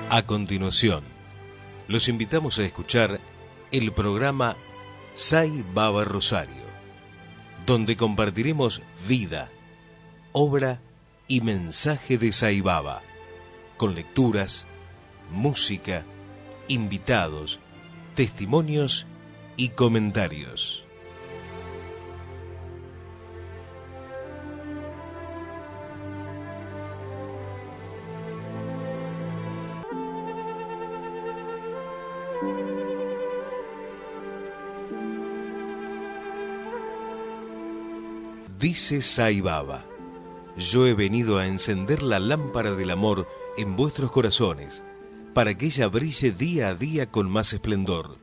A continuación, los invitamos a escuchar el programa Sai Baba Rosario, donde compartiremos vida, obra y mensaje de Sai Baba, con lecturas, música, invitados, testimonios y comentarios. Dice Sai Baba: yo he venido a encender la lámpara del amor en vuestros corazones, para que ella brille día a día con más esplendor.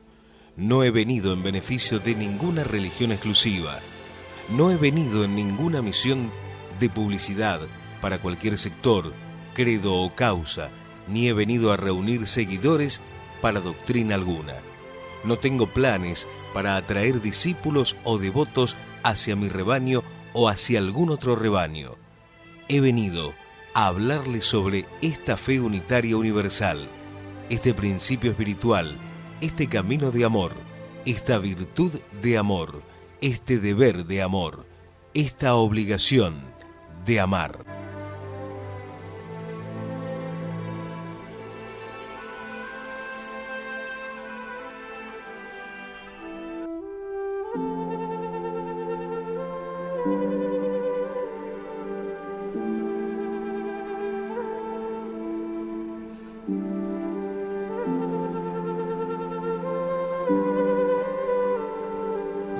No he venido en beneficio de ninguna religión exclusiva. No he venido en ninguna misión de publicidad para cualquier sector, credo o causa, ni he venido a reunir seguidores para doctrina alguna. No tengo planes para atraer discípulos o devotos hacia mi rebaño o hacia algún otro rebaño. He venido a hablarles sobre esta fe unitaria universal, este principio espiritual, este camino de amor, esta virtud de amor, este deber de amor, esta obligación de amar.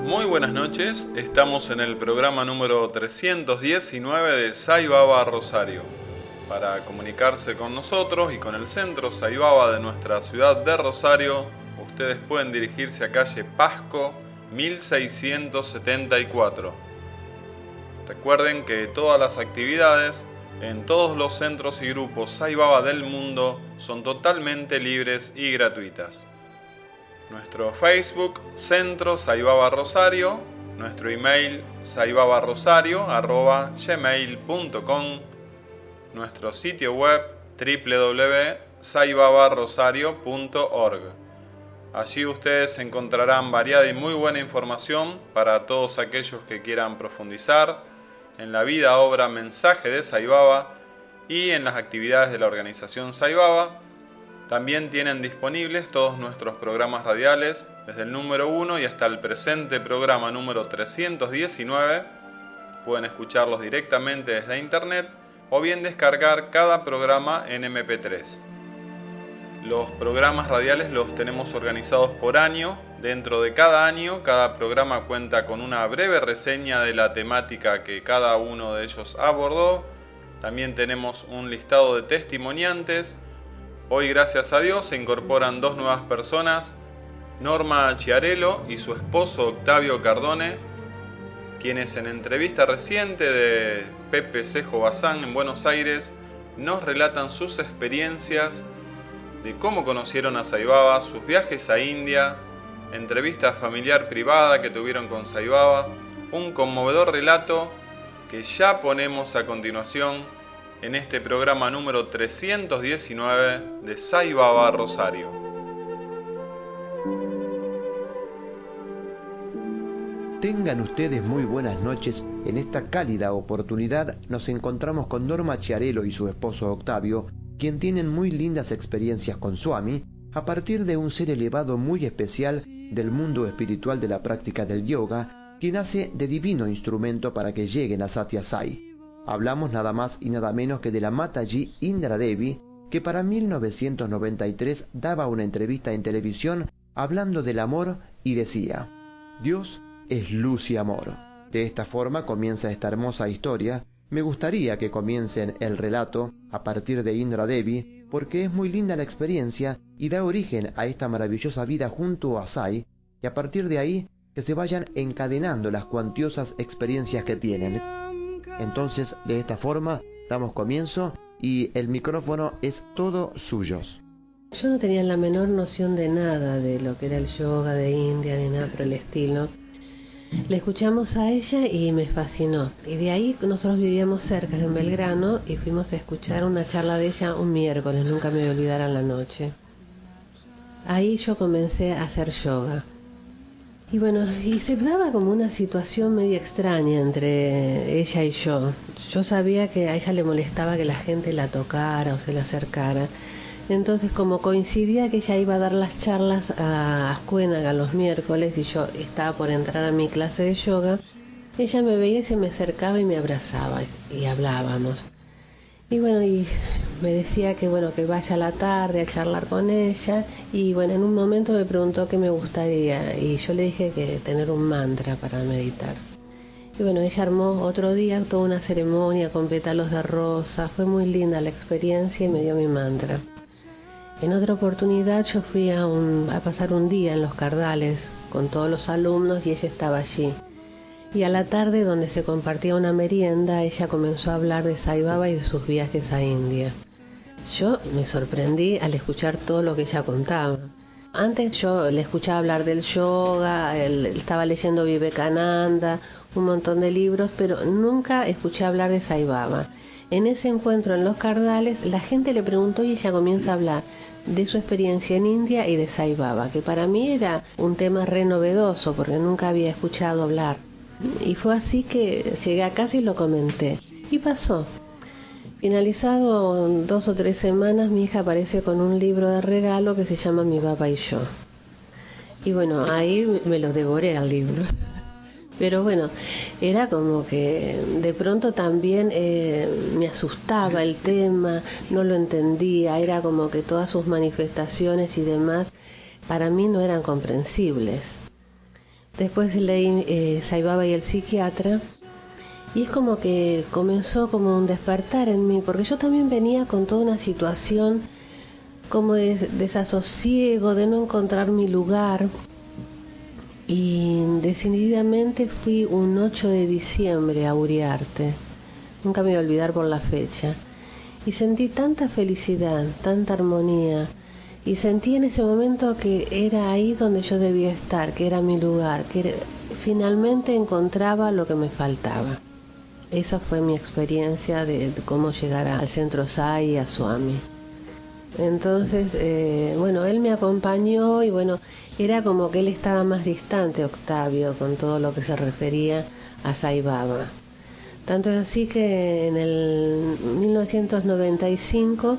Muy buenas noches, estamos en el programa número 319 de Sai Baba Rosario. Para comunicarse con nosotros y con el centro Sai Baba de nuestra ciudad de Rosario, ustedes pueden dirigirse a calle Pasco 1674. Recuerden que todas las actividades en todos los centros y grupos Sai Baba del mundo son totalmente libres y gratuitas. Nuestro Facebook, Centro Sai Baba Rosario, nuestro email saibabarosario@gmail.com, nuestro sitio web www.saibabarosario.org. Allí ustedes encontrarán variada y muy buena información para todos aquellos que quieran profundizar en la vida, obra, mensaje de Sai Baba y en las actividades de la organización Sai Baba. También tienen disponibles todos nuestros programas radiales, desde el número 1 y hasta el presente programa número 319. Pueden escucharlos directamente desde internet o bien descargar cada programa en MP3. Los programas radiales los tenemos organizados por año. Dentro de cada año, cada programa cuenta con una breve reseña de la temática que cada uno de ellos abordó. También tenemos un listado de testimoniantes. Hoy, gracias a Dios, se incorporan dos nuevas personas, Norma Chiarello y su esposo Octavio Cardone, quienes en entrevista reciente de Pepe Cejo Bazán en Buenos Aires nos relatan sus experiencias de cómo conocieron a Sai Baba, sus viajes a India, entrevista familiar privada que tuvieron con Sai Baba, un conmovedor relato que ya ponemos a continuación en este programa número 319 de Sai Baba Rosario. Tengan ustedes muy buenas noches. En esta cálida oportunidad nos encontramos con Norma Chiarello y su esposo Octavio, quien tienen muy lindas experiencias con Swami a partir de un ser elevado muy especial del mundo espiritual de la práctica del yoga, quien hace de divino instrumento para que lleguen a Satya Sai. Hablamos nada más y nada menos que de la Mataji Indra Devi, que para 1993 daba una entrevista en televisión hablando del amor y decía: Dios es luz y amor. De esta forma comienza esta hermosa historia. Me gustaría que comiencen el relato a partir de Indra Devi, porque es muy linda la experiencia y da origen a esta maravillosa vida junto a Sai, y a partir de ahí que se vayan encadenando las cuantiosas experiencias que tienen. Entonces, de esta forma, damos comienzo y el micrófono es todo suyo. Yo no tenía la menor noción de nada de lo que era el yoga de India ni nada por el estilo. Le escuchamos a ella y me fascinó. Y de ahí nosotros vivíamos cerca de Belgrano y fuimos a escuchar una charla de ella un miércoles, nunca me voy a olvidar, a la noche. Ahí yo comencé a hacer yoga. Y bueno, y se daba como una situación media extraña entre ella y yo. Yo sabía que a ella le molestaba que la gente la tocara o se le acercara. Entonces, como coincidía que ella iba a dar las charlas a Ascuénaga los miércoles y yo estaba por entrar a mi clase de yoga, ella me veía y se me acercaba y me abrazaba y hablábamos. Y bueno, y me decía que bueno, que vaya a la tarde a charlar con ella. Y bueno, en un momento me preguntó qué me gustaría y yo le dije que tener un mantra para meditar. Y bueno, ella armó otro día toda una ceremonia con pétalos de rosa. Fue muy linda la experiencia y me dio mi mantra. En otra oportunidad yo fui a pasar un día en Los Cardales con todos los alumnos y ella estaba allí. Y a la tarde, donde se compartía una merienda, ella comenzó a hablar de Sai Baba y de sus viajes a India. Yo me sorprendí al escuchar todo lo que ella contaba. Antes yo le escuchaba hablar del yoga, él estaba leyendo Vivekananda, un montón de libros, pero nunca escuché hablar de Sai Baba. En ese encuentro en Los Cardales, la gente le preguntó y ella comienza a hablar de su experiencia en India y de Sai Baba, que para mí era un tema re novedoso porque nunca había escuchado hablar. Y fue así que llegué a casa y lo comenté. Y pasó. Finalizado 2 o 3 semanas, mi hija aparece con un libro de regalo que se llama Mi Baba y Yo. Y bueno, ahí me lo devoré al libro. Pero bueno, era como que de pronto también me asustaba el tema, no lo entendía, era como que todas sus manifestaciones y demás para mí no eran comprensibles. Después leí Sai Baba y el psiquiatra y es como que comenzó como un despertar en mí, porque yo también venía con toda una situación como de desasosiego, de no encontrar mi lugar. Y decididamente fui un 8 de diciembre a Uriarte, nunca me voy a olvidar por la fecha, y sentí tanta felicidad, tanta armonía, y sentí en ese momento que era ahí donde yo debía estar, que era mi lugar, que finalmente encontraba lo que me faltaba. Esa fue mi experiencia de cómo llegar al centro Sai y a Swami. Entonces, bueno, él me acompañó y bueno, era como que él estaba más distante, Octavio, con todo lo que se refería a Sai Baba. Tanto es así que en el 1995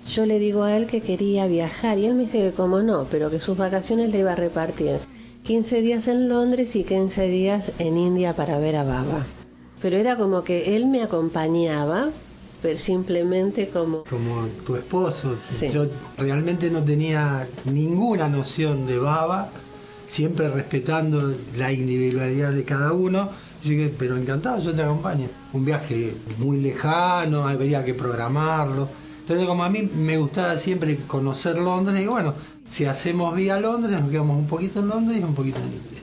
yo le digo a él que quería viajar y él me dice que como no, pero que sus vacaciones le iba a repartir 15 días en Londres y 15 días en India para ver a Baba. Pero era como que él me acompañaba, pero simplemente como tu esposo. Sí. Yo realmente no tenía ninguna noción de Baba, siempre respetando la individualidad de cada uno. Yo dije, pero encantado, yo te acompaño. Un viaje muy lejano, habría que programarlo. Entonces, como a mí me gustaba siempre conocer Londres, y bueno, si hacemos vía Londres, nos quedamos un poquito en Londres y un poquito en India.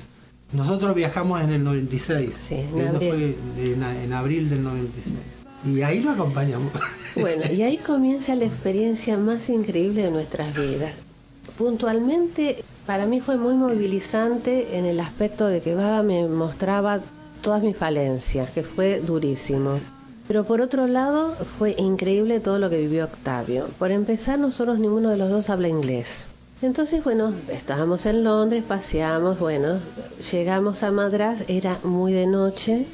Nosotros viajamos en el 96, Sí, eso fue en abril del 96. Y ahí lo acompañamos. Bueno, y ahí comienza la experiencia más increíble de nuestras vidas. Puntualmente, para mí fue muy movilizante en el aspecto de que Baba me mostraba todas mis falencias, que fue durísimo. Pero por otro lado, fue increíble todo lo que vivió Octavio. Por empezar, nosotros ninguno de los dos habla inglés. Entonces, bueno, estábamos en Londres, paseamos, bueno, llegamos a Madrás, era muy de noche.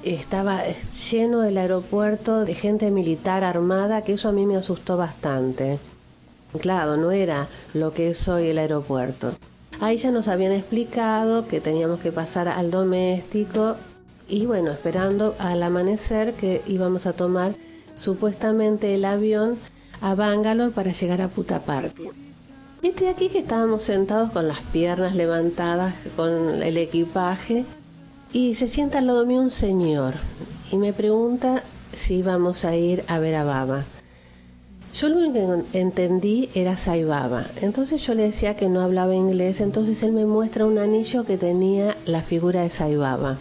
Estaba lleno el aeropuerto de gente militar armada, que eso a mí me asustó bastante. Claro, no era lo que es hoy el aeropuerto. Ahí ya nos habían explicado que teníamos que pasar al doméstico y bueno, esperando al amanecer que íbamos a tomar supuestamente el avión a Bangalore para llegar a Puttaparthi. Aquí que estábamos sentados con las piernas levantadas, con el equipaje. y se sienta al lado mío un señor y me pregunta si íbamos a ir a ver a Baba. Yo lo único que entendí era Sai Baba. Entonces yo le decía que no hablaba inglés, entonces él me muestra un anillo que tenía la figura de Sai Baba.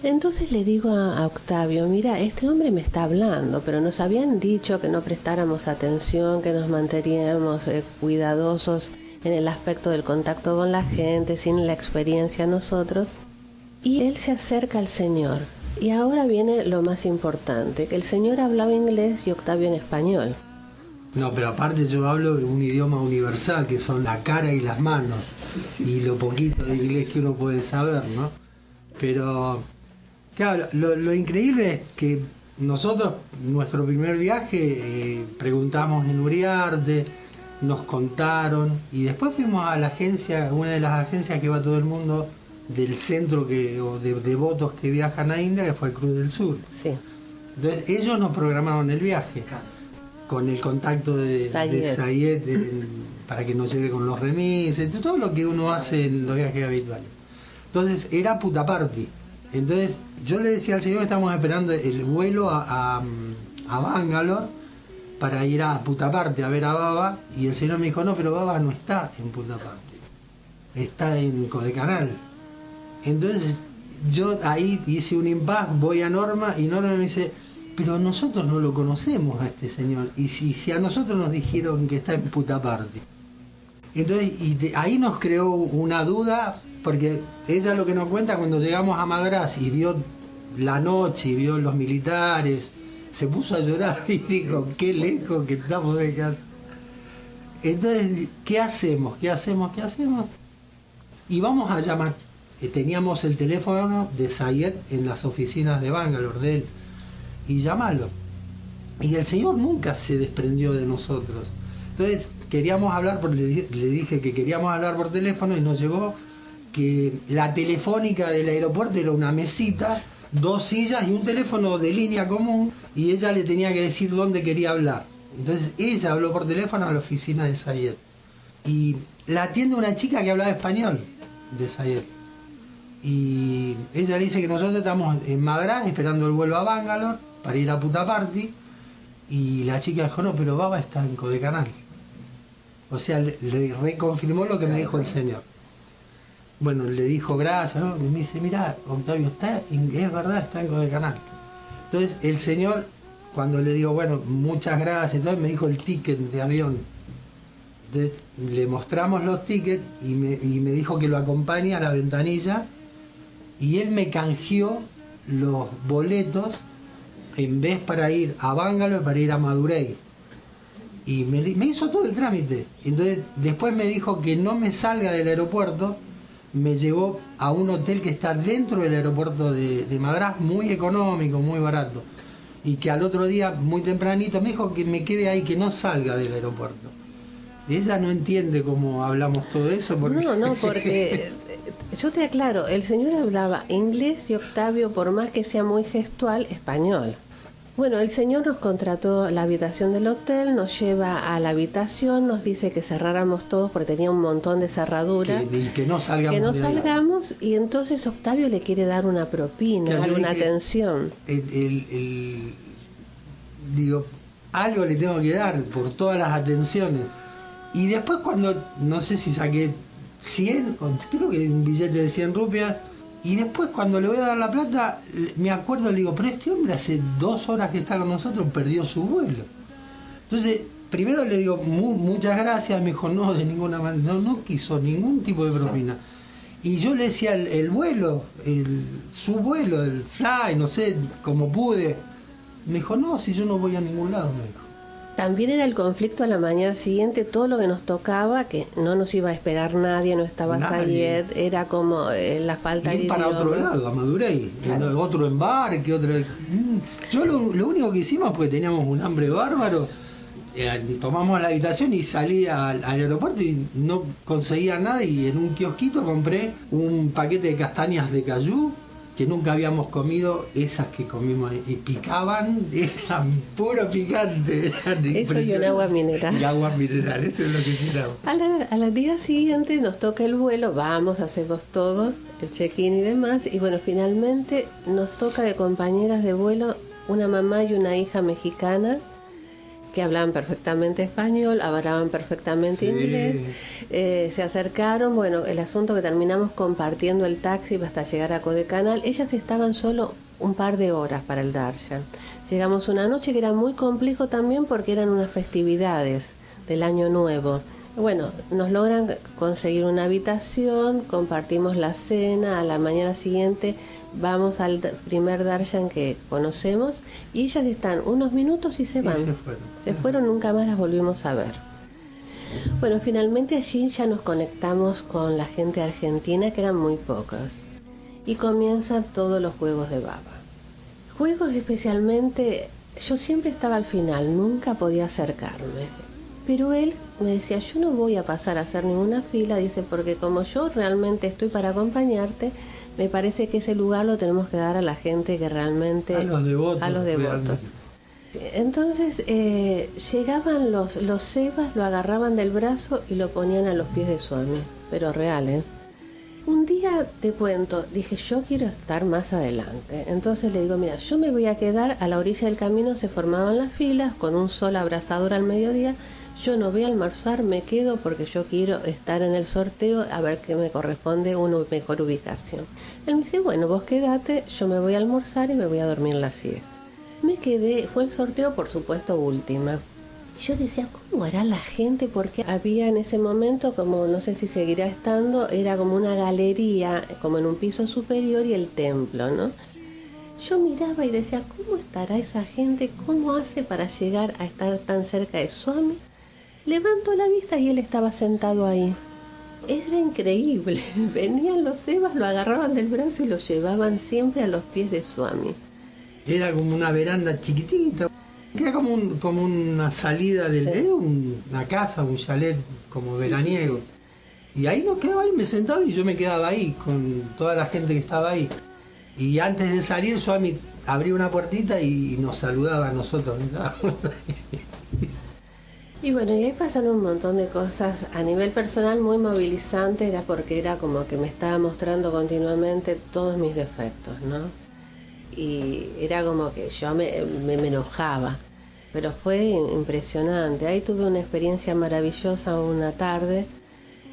Entonces le digo a Octavio, mira, este hombre me está hablando, pero nos habían dicho que no prestáramos atención, que nos manteníamos cuidadosos en el aspecto del contacto con la gente, sin la experiencia nosotros. Y él se acerca al señor. Y ahora viene lo más importante, que el señor hablaba inglés y Octavio en español. No, pero aparte yo hablo de un idioma universal, que son la cara y las manos, y lo poquito de inglés que uno puede saber, ¿no? Pero, claro, lo increíble es que nosotros, nuestro primer viaje, preguntamos en Uriarte, nos contaron, y después fuimos a la agencia, una de las agencias que va todo el mundo, del centro o de devotos que viajan a India, que fue el Cruz del Sur. Sí. Entonces ellos nos programaron el viaje con el contacto de Sayed para que nos lleve con los remises, todo lo que uno hace en los viajes habituales. Entonces era Puttaparthi. Entonces yo le decía al señor que estábamos esperando el vuelo a Bangalore para ir a Puttaparthi a ver a Baba, y el señor me dijo, no, pero Baba no está en Puttaparthi, está en Kodaikanal. Entonces yo ahí hice un impasse, voy a Norma y Norma me dice, pero nosotros no lo conocemos a este señor, y si a nosotros nos dijeron que está en Puttaparthi. Entonces ahí nos creó una duda, porque ella lo que nos cuenta, cuando llegamos a Madrás y vio la noche y vio los militares, se puso a llorar y dijo, qué lejos que estamos de casa. Entonces, ¿qué hacemos? Y vamos a llamar. Teníamos el teléfono de Sayed en las oficinas de Bangalore, de él, y llamarlo. Y el señor nunca se desprendió de nosotros. Entonces queríamos hablar, le dije que queríamos hablar por teléfono, y nos llegó que la telefónica del aeropuerto era una mesita, 2 sillas y un teléfono de línea común, y ella le tenía que decir dónde quería hablar. Entonces ella habló por teléfono a la oficina de Sayed, y la atiende una chica que hablaba español de Sayed. Y ella le dice que nosotros estamos en Madrás esperando el vuelo a Bangalore para ir a Puttaparthi, y la chica dijo, no, pero Baba está en Kodaikanal. O sea, le reconfirmó lo que me dijo el señor. Bueno, le dijo gracias, ¿no? Y me dice, mira, Octavio, es verdad, está en Kodaikanal. Entonces el señor, cuando le digo, bueno, muchas gracias, entonces me dijo el ticket de avión. Entonces le mostramos los tickets y me dijo que lo acompañe a la ventanilla, y él me canjeó los boletos en vez para ir a Bangalore, para ir a Madurai. Y me hizo todo el trámite. Entonces después me dijo que no me salga del aeropuerto, me llevó a un hotel que está dentro del aeropuerto de Madrás, muy económico, muy barato. Y que al otro día, muy tempranito, me dijo que me quede ahí, que no salga del aeropuerto. Y ella no entiende cómo hablamos todo eso. Porque... No, porque yo te aclaro, el señor hablaba inglés y Octavio, por más que sea muy gestual, español. Bueno, el señor nos contrató la habitación del hotel, nos lleva a la habitación, nos dice que cerráramos todos porque tenía un montón de cerraduras. Que no salgamos. Que no salgamos, y entonces Octavio le quiere dar una propina, darle una atención. Digo, algo le tengo que dar por todas las atenciones. Y después cuando, no sé si saqué 100, creo que un billete de 100 rupias, y después cuando le voy a dar la plata, me acuerdo, le digo, pero este hombre hace 2 horas que está con nosotros, perdió su vuelo. Entonces, primero le digo, muchas gracias, me dijo, no, de ninguna manera, no quiso ningún tipo de propina. Y yo le decía el vuelo, su vuelo, el fly, no sé, como pude. Me dijo, no, si yo no voy a ningún lado, me dijo. También era el conflicto a la mañana siguiente, todo lo que nos tocaba, que no nos iba a esperar nadie, no estaba Sayed, era como la falta de para idioma. Otro lado, a Madurai, claro. Otro embarque, otro... Yo lo único que hicimos, porque teníamos un hambre bárbaro, tomamos la habitación y salí al aeropuerto y no conseguía nada, y en un kiosquito compré un paquete de castañas de cayú, que nunca habíamos comido, esas que comimos y picaban, eran puro picante. Eso y un agua mineral. Y agua mineral, eso es lo que tiramos. Al día siguiente nos toca el vuelo, vamos, hacemos todo, el check-in y demás, y bueno, finalmente nos toca de compañeras de vuelo una mamá y una hija mexicana, que hablaban perfectamente español, hablaban perfectamente inglés, se acercaron, bueno, el asunto que terminamos compartiendo el taxi hasta llegar a Kodaikanal. Ellas estaban solo un par de horas para el Darshan. Llegamos una noche que era muy complejo también porque eran unas festividades del Año Nuevo. Bueno, nos logran conseguir una habitación, compartimos la cena, a la mañana siguiente vamos al primer darshan que conocemos y ellas están unos minutos y se van. Se fueron, nunca más las volvimos a ver. Bueno, finalmente allí ya nos conectamos con la gente argentina, que eran muy pocas, y comienzan todos los juegos de baba. Juegos especialmente, yo siempre estaba al final, nunca podía acercarme. Pero él me decía, yo no voy a pasar a hacer ninguna fila, dice, porque como yo realmente estoy para acompañarte, me parece que ese lugar lo tenemos que dar a la gente que realmente... A los devotos. Entonces llegaban los sevas, lo agarraban del brazo y lo ponían a los pies de Swami, pero real, ¿eh? Un día, te cuento, dije, yo quiero estar más adelante. Entonces le digo, mira, yo me voy a quedar a la orilla del camino, se formaban las filas con un sol abrasador al mediodía. Yo no voy a almorzar, me quedo porque yo quiero estar en el sorteo a ver qué me corresponde una mejor ubicación. Él me dice, bueno, vos quedate, yo me voy a almorzar y me voy a dormir la siesta. Me quedé, fue el sorteo por supuesto última. Yo decía, ¿cómo hará la gente? Porque había en ese momento, como no sé si seguirá estando, era como una galería, como en un piso superior y el templo, ¿no? Yo miraba y decía, ¿cómo estará esa gente? ¿Cómo hace para llegar a estar tan cerca de Swami? Levanto la vista y él estaba sentado ahí. Era increíble. Venían los sevas, lo agarraban del brazo y lo llevaban siempre a los pies de Swami. Era como una veranda chiquitita. Era como una salida del... Sí. Era una casa, un chalet como veraniego. Sí. Y ahí nos quedaba ahí, me sentaba y yo me quedaba ahí con toda la gente que estaba ahí. Y antes de salir, Swami abría una puertita y nos saludaba a nosotros. Y bueno, y ahí pasaron un montón de cosas a nivel personal muy movilizante, era porque era como que me estaba mostrando continuamente todos mis defectos, ¿no? Y era como que yo me enojaba, pero fue impresionante. Ahí tuve una experiencia maravillosa una tarde.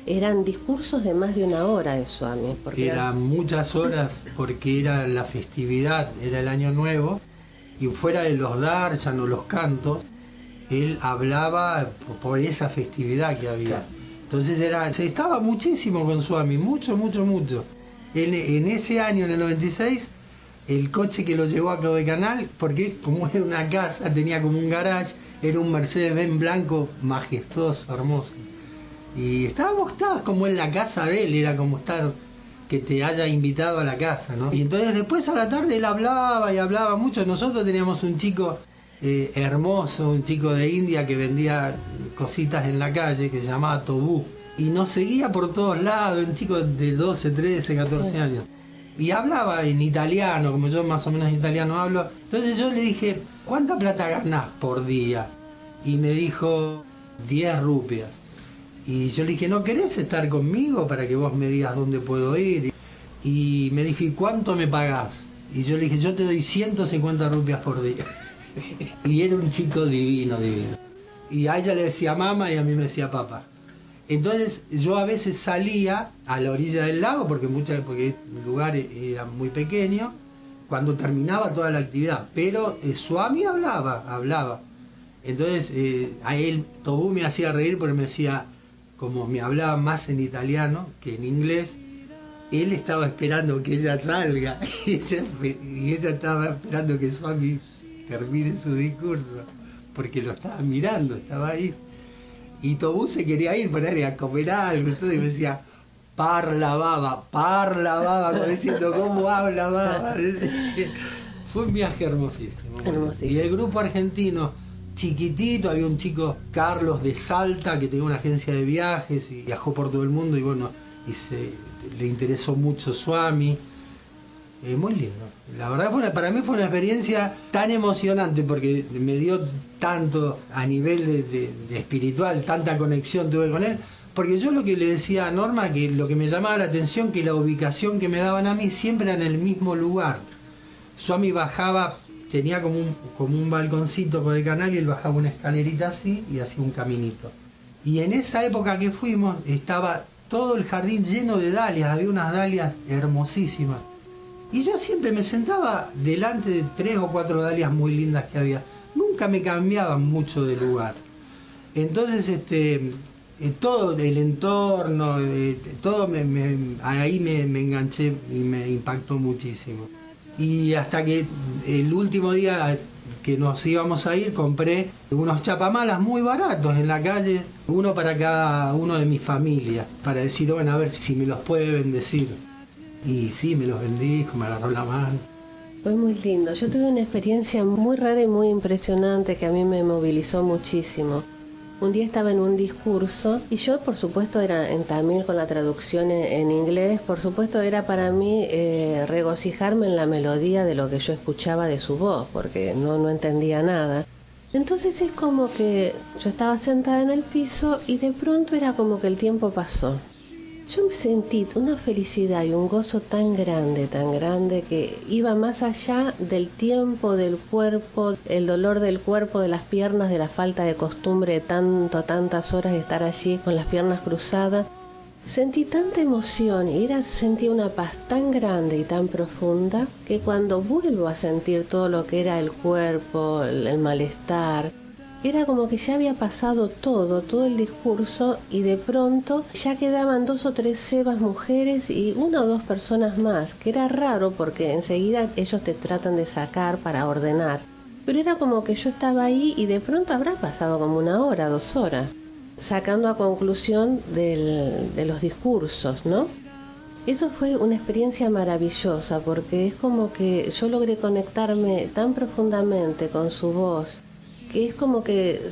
Eran discursos de más de una hora de Swami. Eran muchas horas porque era la festividad, era el Año Nuevo, y fuera de los darshan o los cantos, él hablaba por esa festividad que había. Entonces se estaba muchísimo con Swami, mucho. En ese año, en el 96, el coche que lo llevó a Kodaikanal, porque como era una casa, tenía como un garage, era un Mercedes-Benz blanco majestuoso, hermoso. Y estábamos como en la casa de él, era como estar que te haya invitado a la casa, ¿no? Y entonces después a la tarde él hablaba y hablaba mucho. Nosotros teníamos un chico hermoso, un chico de India que vendía cositas en la calle, que se llamaba Tobú, y nos seguía por todos lados, un chico de 12, 13, 14 años. Y hablaba en italiano, como yo más o menos italiano hablo. Entonces yo le dije, ¿cuánta plata ganás por día? Y me dijo, 10 rupias. Y yo le dije, ¿no querés estar conmigo para que vos me digas dónde puedo ir? Y me dijo, ¿y cuánto me pagás? Y yo le dije, yo te doy 150 rupias por día. Y era un chico divino. Y a ella le decía mamá y a mí me decía papá. Entonces yo a veces salía a la orilla del lago, porque el lugar era muy pequeño, cuando terminaba toda la actividad. Pero Swami hablaba. Entonces a él, Tobú me hacía reír porque me decía, como me hablaba más en italiano que en inglés, él estaba esperando que ella salga y ella estaba esperando que Swami termine su discurso, porque lo estaba mirando, estaba ahí. Y Tobú se quería ir para ir a comer algo, entonces me decía, parla baba, como diciendo, ¿cómo habla baba? Fue un viaje hermosísimo. Y el grupo argentino, chiquitito, había un chico, Carlos de Salta, que tenía una agencia de viajes y viajó por todo el mundo y bueno, le interesó mucho Swami. Muy lindo. La verdad para mí fue una experiencia tan emocionante porque me dio tanto a nivel de espiritual, tanta conexión tuve con él, porque yo lo que le decía a Norma, que lo que me llamaba la atención, que la ubicación que me daban a mí siempre era en el mismo lugar. Swami bajaba, tenía como un balconcito de canal y él bajaba una escalerita así y hacía un caminito. Y en esa época que fuimos estaba todo el jardín lleno de dalias, había unas dalias hermosísimas. Y yo siempre me sentaba delante de 3 o 4 dalias muy lindas que había. Nunca me cambiaban mucho de lugar. Entonces, todo el entorno, todo ahí me enganché y me impactó muchísimo. Y hasta que el último día que nos íbamos a ir, compré unos chapamalas muy baratos en la calle, uno para cada uno de mi familia, para decir, bueno, a ver si me los puede bendecir. Y sí, me los bendijo, me agarró la mano. Fue muy lindo. Yo tuve una experiencia muy rara y muy impresionante que a mí me movilizó muchísimo. Un día estaba en un discurso y yo, por supuesto, era en tamil con la traducción en inglés. Por supuesto, era para mí regocijarme en la melodía de lo que yo escuchaba de su voz, porque no entendía nada. Entonces es como que yo estaba sentada en el piso y de pronto era como que el tiempo pasó. Yo me sentí una felicidad y un gozo tan grande que iba más allá del tiempo, del cuerpo, el dolor del cuerpo, de las piernas, de la falta de costumbre de tantas horas de estar allí con las piernas cruzadas. Sentí tanta emoción y sentí una paz tan grande y tan profunda que cuando vuelvo a sentir todo lo que era el cuerpo, el malestar, era como que ya había pasado todo el discurso y de pronto ya quedaban 2 o 3 sebas mujeres y 1 o 2 personas más, que era raro porque enseguida ellos te tratan de sacar para ordenar. Pero era como que yo estaba ahí y de pronto habrá pasado como 1 hora, 2 horas, sacando a conclusión de los discursos, ¿no? Eso fue una experiencia maravillosa porque es como que yo logré conectarme tan profundamente con su voz, que es como que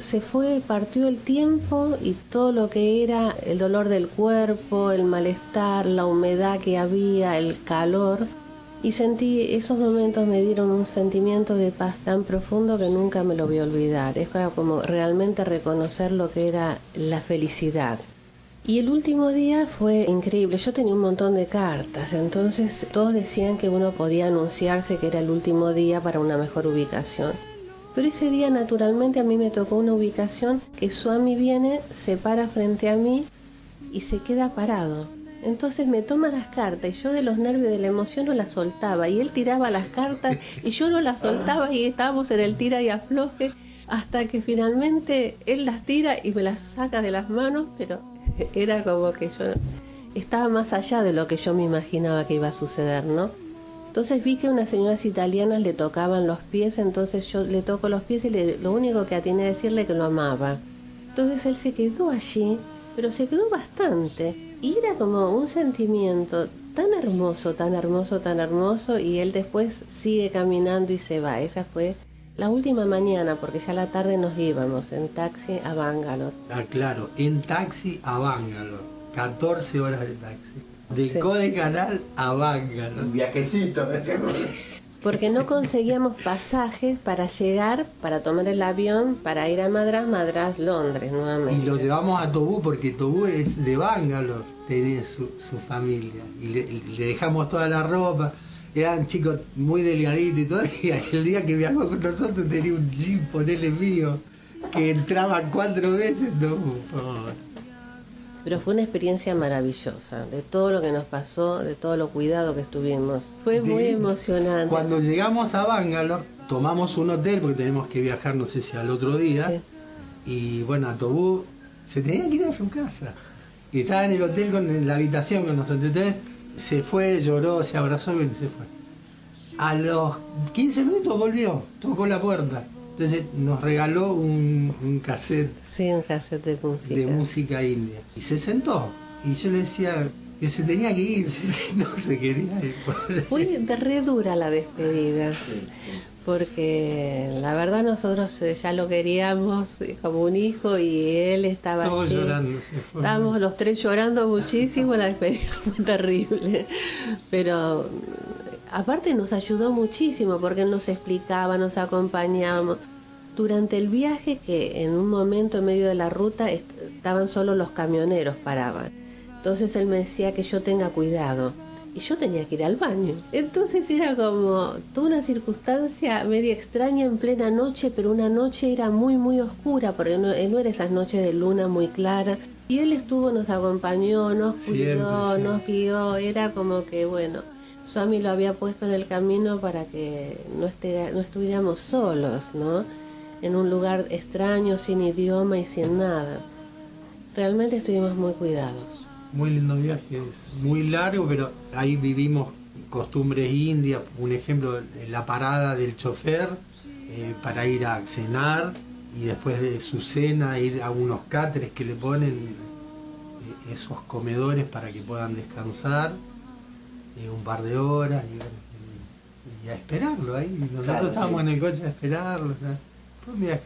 partió el tiempo y todo lo que era el dolor del cuerpo, el malestar, la humedad que había, el calor, y esos momentos me dieron un sentimiento de paz tan profundo que nunca me lo voy a olvidar. Es como realmente reconocer lo que era la felicidad. Y el último día fue increíble. Yo tenía un montón de cartas, entonces todos decían que uno podía anunciarse que era el último día para una mejor ubicación. Pero ese día naturalmente a mí me tocó una ubicación que Swami viene, se para frente a mí y se queda parado. Entonces me toma las cartas y yo de los nervios, de la emoción no las soltaba. Y él tiraba las cartas y yo no las soltaba y estábamos en el tira y afloje hasta que finalmente él las tira y me las saca de las manos, pero era como que yo estaba más allá de lo que yo me imaginaba que iba a suceder, ¿no? Entonces vi que unas señoras italianas le tocaban los pies, entonces yo le toco los pies y lo único que atiné a decirle que lo amaba. Entonces él se quedó allí, pero se quedó bastante. Y era como un sentimiento tan hermoso, tan hermoso, tan hermoso, y él después sigue caminando y se va. Esa fue la última mañana, porque ya a la tarde nos íbamos en taxi a Bangalore. Ah, claro, en taxi a Bangalore, 14 horas de taxi. De Kodaikanal a Bangalore. Un viajecito. Porque no conseguíamos pasajes para llegar, para tomar el avión, para ir a Madrás, Londres nuevamente. Y lo llevamos a Tobú porque Tobú es de Bangalore, tiene su familia. Y le dejamos toda la ropa. Eran chicos muy delgaditos y todo. Y el día que viajó con nosotros tenía un jeep, ponele mío, que entraba 4 veces. No, Pero fue una experiencia maravillosa, de todo lo que nos pasó, de todo lo cuidado que estuvimos. Fue muy emocionante. Cuando llegamos a Bangalore, tomamos un hotel, porque tenemos que viajar, no sé si al otro día, sí. Y bueno, a Tobú se tenía que ir a su casa. Y estaba en el hotel con la habitación con nosotros. Entonces se fue, lloró, se abrazó y se fue. A los 15 minutos volvió, tocó la puerta. Entonces nos regaló un cassette. Sí, un cassette de música. De música india. Y se sentó. Y yo le decía que se tenía que ir. No se quería ir. Fue re dura la despedida. Porque la verdad nosotros ya lo queríamos como un hijo y él estaba todos allí. Llorando. Estábamos los 3 llorando muchísimo. La despedida fue terrible. Pero Aparte nos ayudó muchísimo porque él nos explicaba, nos acompañábamos. Durante el viaje, que en un momento en medio de la ruta estaban solo los camioneros, paraban. Entonces él me decía que yo tenga cuidado. Y yo tenía que ir al baño. Entonces era como toda una circunstancia media extraña en plena noche, pero una noche era muy muy oscura, porque no era esas noches de luna muy clara. Y él estuvo, nos acompañó, nos cuidó, siempre. Nos guió. Era como que, bueno, Swami lo había puesto en el camino para que no estuviéramos solos, ¿no? En un lugar extraño, sin idioma y sin nada. Realmente estuvimos muy cuidados. Muy lindo viaje, muy largo, pero ahí vivimos costumbres indias. Un ejemplo, la parada del chofer para ir a cenar, y después de su cena ir a unos catres que le ponen, esos comedores para que puedan descansar un par de horas y a esperarlo ahí. Nosotros estábamos en el coche a esperarlo, ¿no? Fue un viaje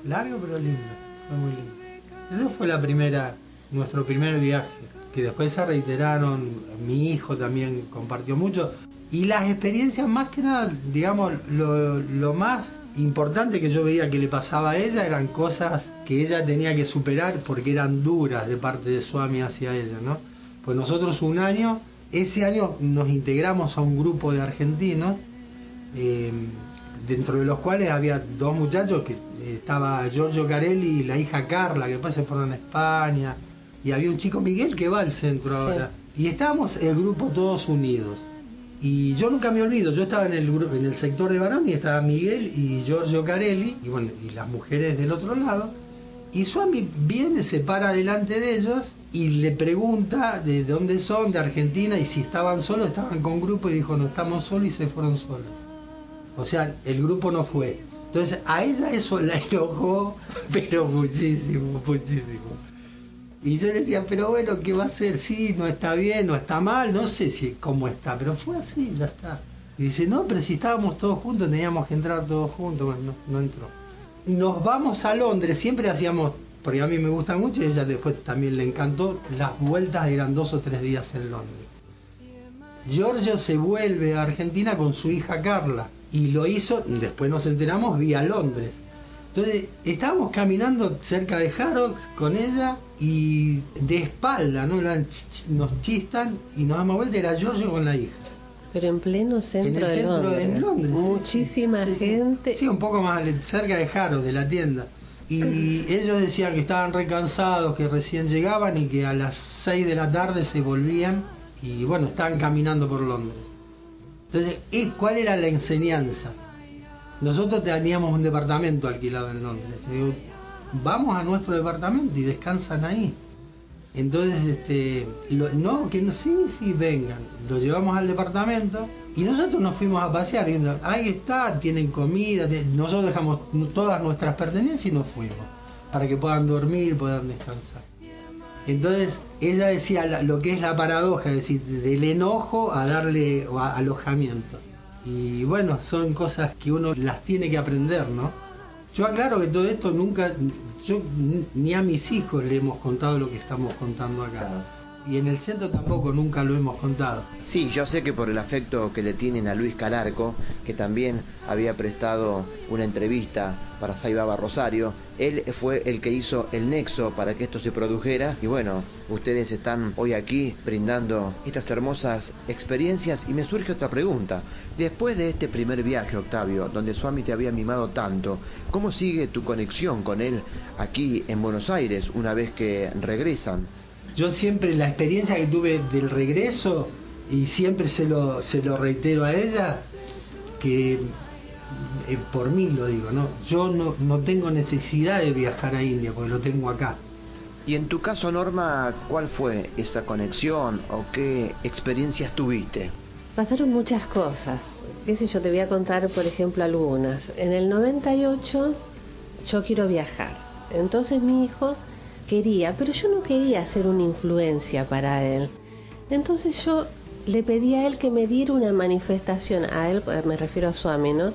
largo pero lindo, fue muy lindo. Eso fue nuestro primer viaje, que después se reiteraron. Mi hijo también compartió mucho, y las experiencias, más que nada, digamos, lo más importante que yo veía que le pasaba a ella eran cosas que ella tenía que superar porque eran duras de parte de Swami hacia ella, ¿no? Pues nosotros ese año nos integramos a un grupo de argentinos, dentro de los cuales había dos muchachos, que estaba Giorgio Carelli y la hija Carla, que después se fueron a España, y había un chico Miguel que va al centro ahora, y estábamos el grupo todos unidos. Y yo nunca me olvido, yo estaba en el sector de varón, y estaba Miguel y Giorgio Carelli, y bueno, y las mujeres del otro lado, y Swami viene, se para delante de ellos y le pregunta de dónde son, de Argentina, y si estaban solos. Estaban con grupo, y dijo, no estamos solos, y se fueron solos. O sea, el grupo no fue. Entonces a ella eso la enojó, pero muchísimo, muchísimo. Y yo le decía, pero bueno, ¿qué va a hacer? Sí, no está bien, no está mal, no sé cómo está, pero fue así, ya está. Y dice, no, pero si estábamos todos juntos, teníamos que entrar todos juntos. Bueno, no entró. Nos vamos a Londres, siempre hacíamos, porque a mí me gusta mucho, y a ella después también le encantó, las vueltas eran 2 o 3 días en Londres. Giorgio se vuelve a Argentina con su hija Carla, y lo hizo, después nos enteramos, vía Londres. Entonces estábamos caminando cerca de Harrods con ella, y de espalda, ¿no? Nos chistan y nos damos vuelta, era Giorgio con la hija. Pero en pleno centro de Londres. En Londres. Muchísima gente. Sí, un poco más cerca de Harrods, de la tienda. Y ellos decían que estaban recansados, que recién llegaban y que a las 6 de la tarde se volvían, y bueno, estaban caminando por Londres. Entonces, ¿cuál era la enseñanza? Nosotros teníamos un departamento alquilado en Londres. Digo, vamos a nuestro departamento y descansan ahí. Entonces, sí, vengan. Lo llevamos al departamento y nosotros nos fuimos a pasear. Y ahí está, tienen comida. Nosotros dejamos todas nuestras pertenencias y nos fuimos, para que puedan dormir, puedan descansar. Entonces, ella decía lo que es la paradoja, es decir, del enojo a darle alojamiento. Y bueno, son cosas que uno las tiene que aprender, ¿no? Yo aclaro que todo esto ni a mis hijos le hemos contado lo que estamos contando acá. Y en el centro tampoco, nunca lo hemos contado. Sí, yo sé que por el afecto que le tienen a Luis Calarco, que también había prestado una entrevista para Sai Baba Rosario, él fue el que hizo el nexo para que esto se produjera. Y bueno, ustedes están hoy aquí brindando estas hermosas experiencias, y me surge otra pregunta. Después de este primer viaje, Octavio, donde Swami te había mimado tanto, ¿cómo sigue tu conexión con él aquí en Buenos Aires una vez que regresan? Yo siempre, la experiencia que tuve del regreso, y siempre se lo reitero a ella, que por mí lo digo, ¿no? Yo no tengo necesidad de viajar a India, porque lo tengo acá. Y en tu caso, Norma, ¿cuál fue esa conexión o qué experiencias tuviste? Pasaron muchas cosas. Qué sé yo, te voy a contar, por ejemplo, algunas. En el 98 yo quiero viajar. Entonces mi hijo quería, pero yo no quería ser una influencia para él. Entonces yo le pedí a él que me diera una manifestación, a él, me refiero a Swami, ¿no?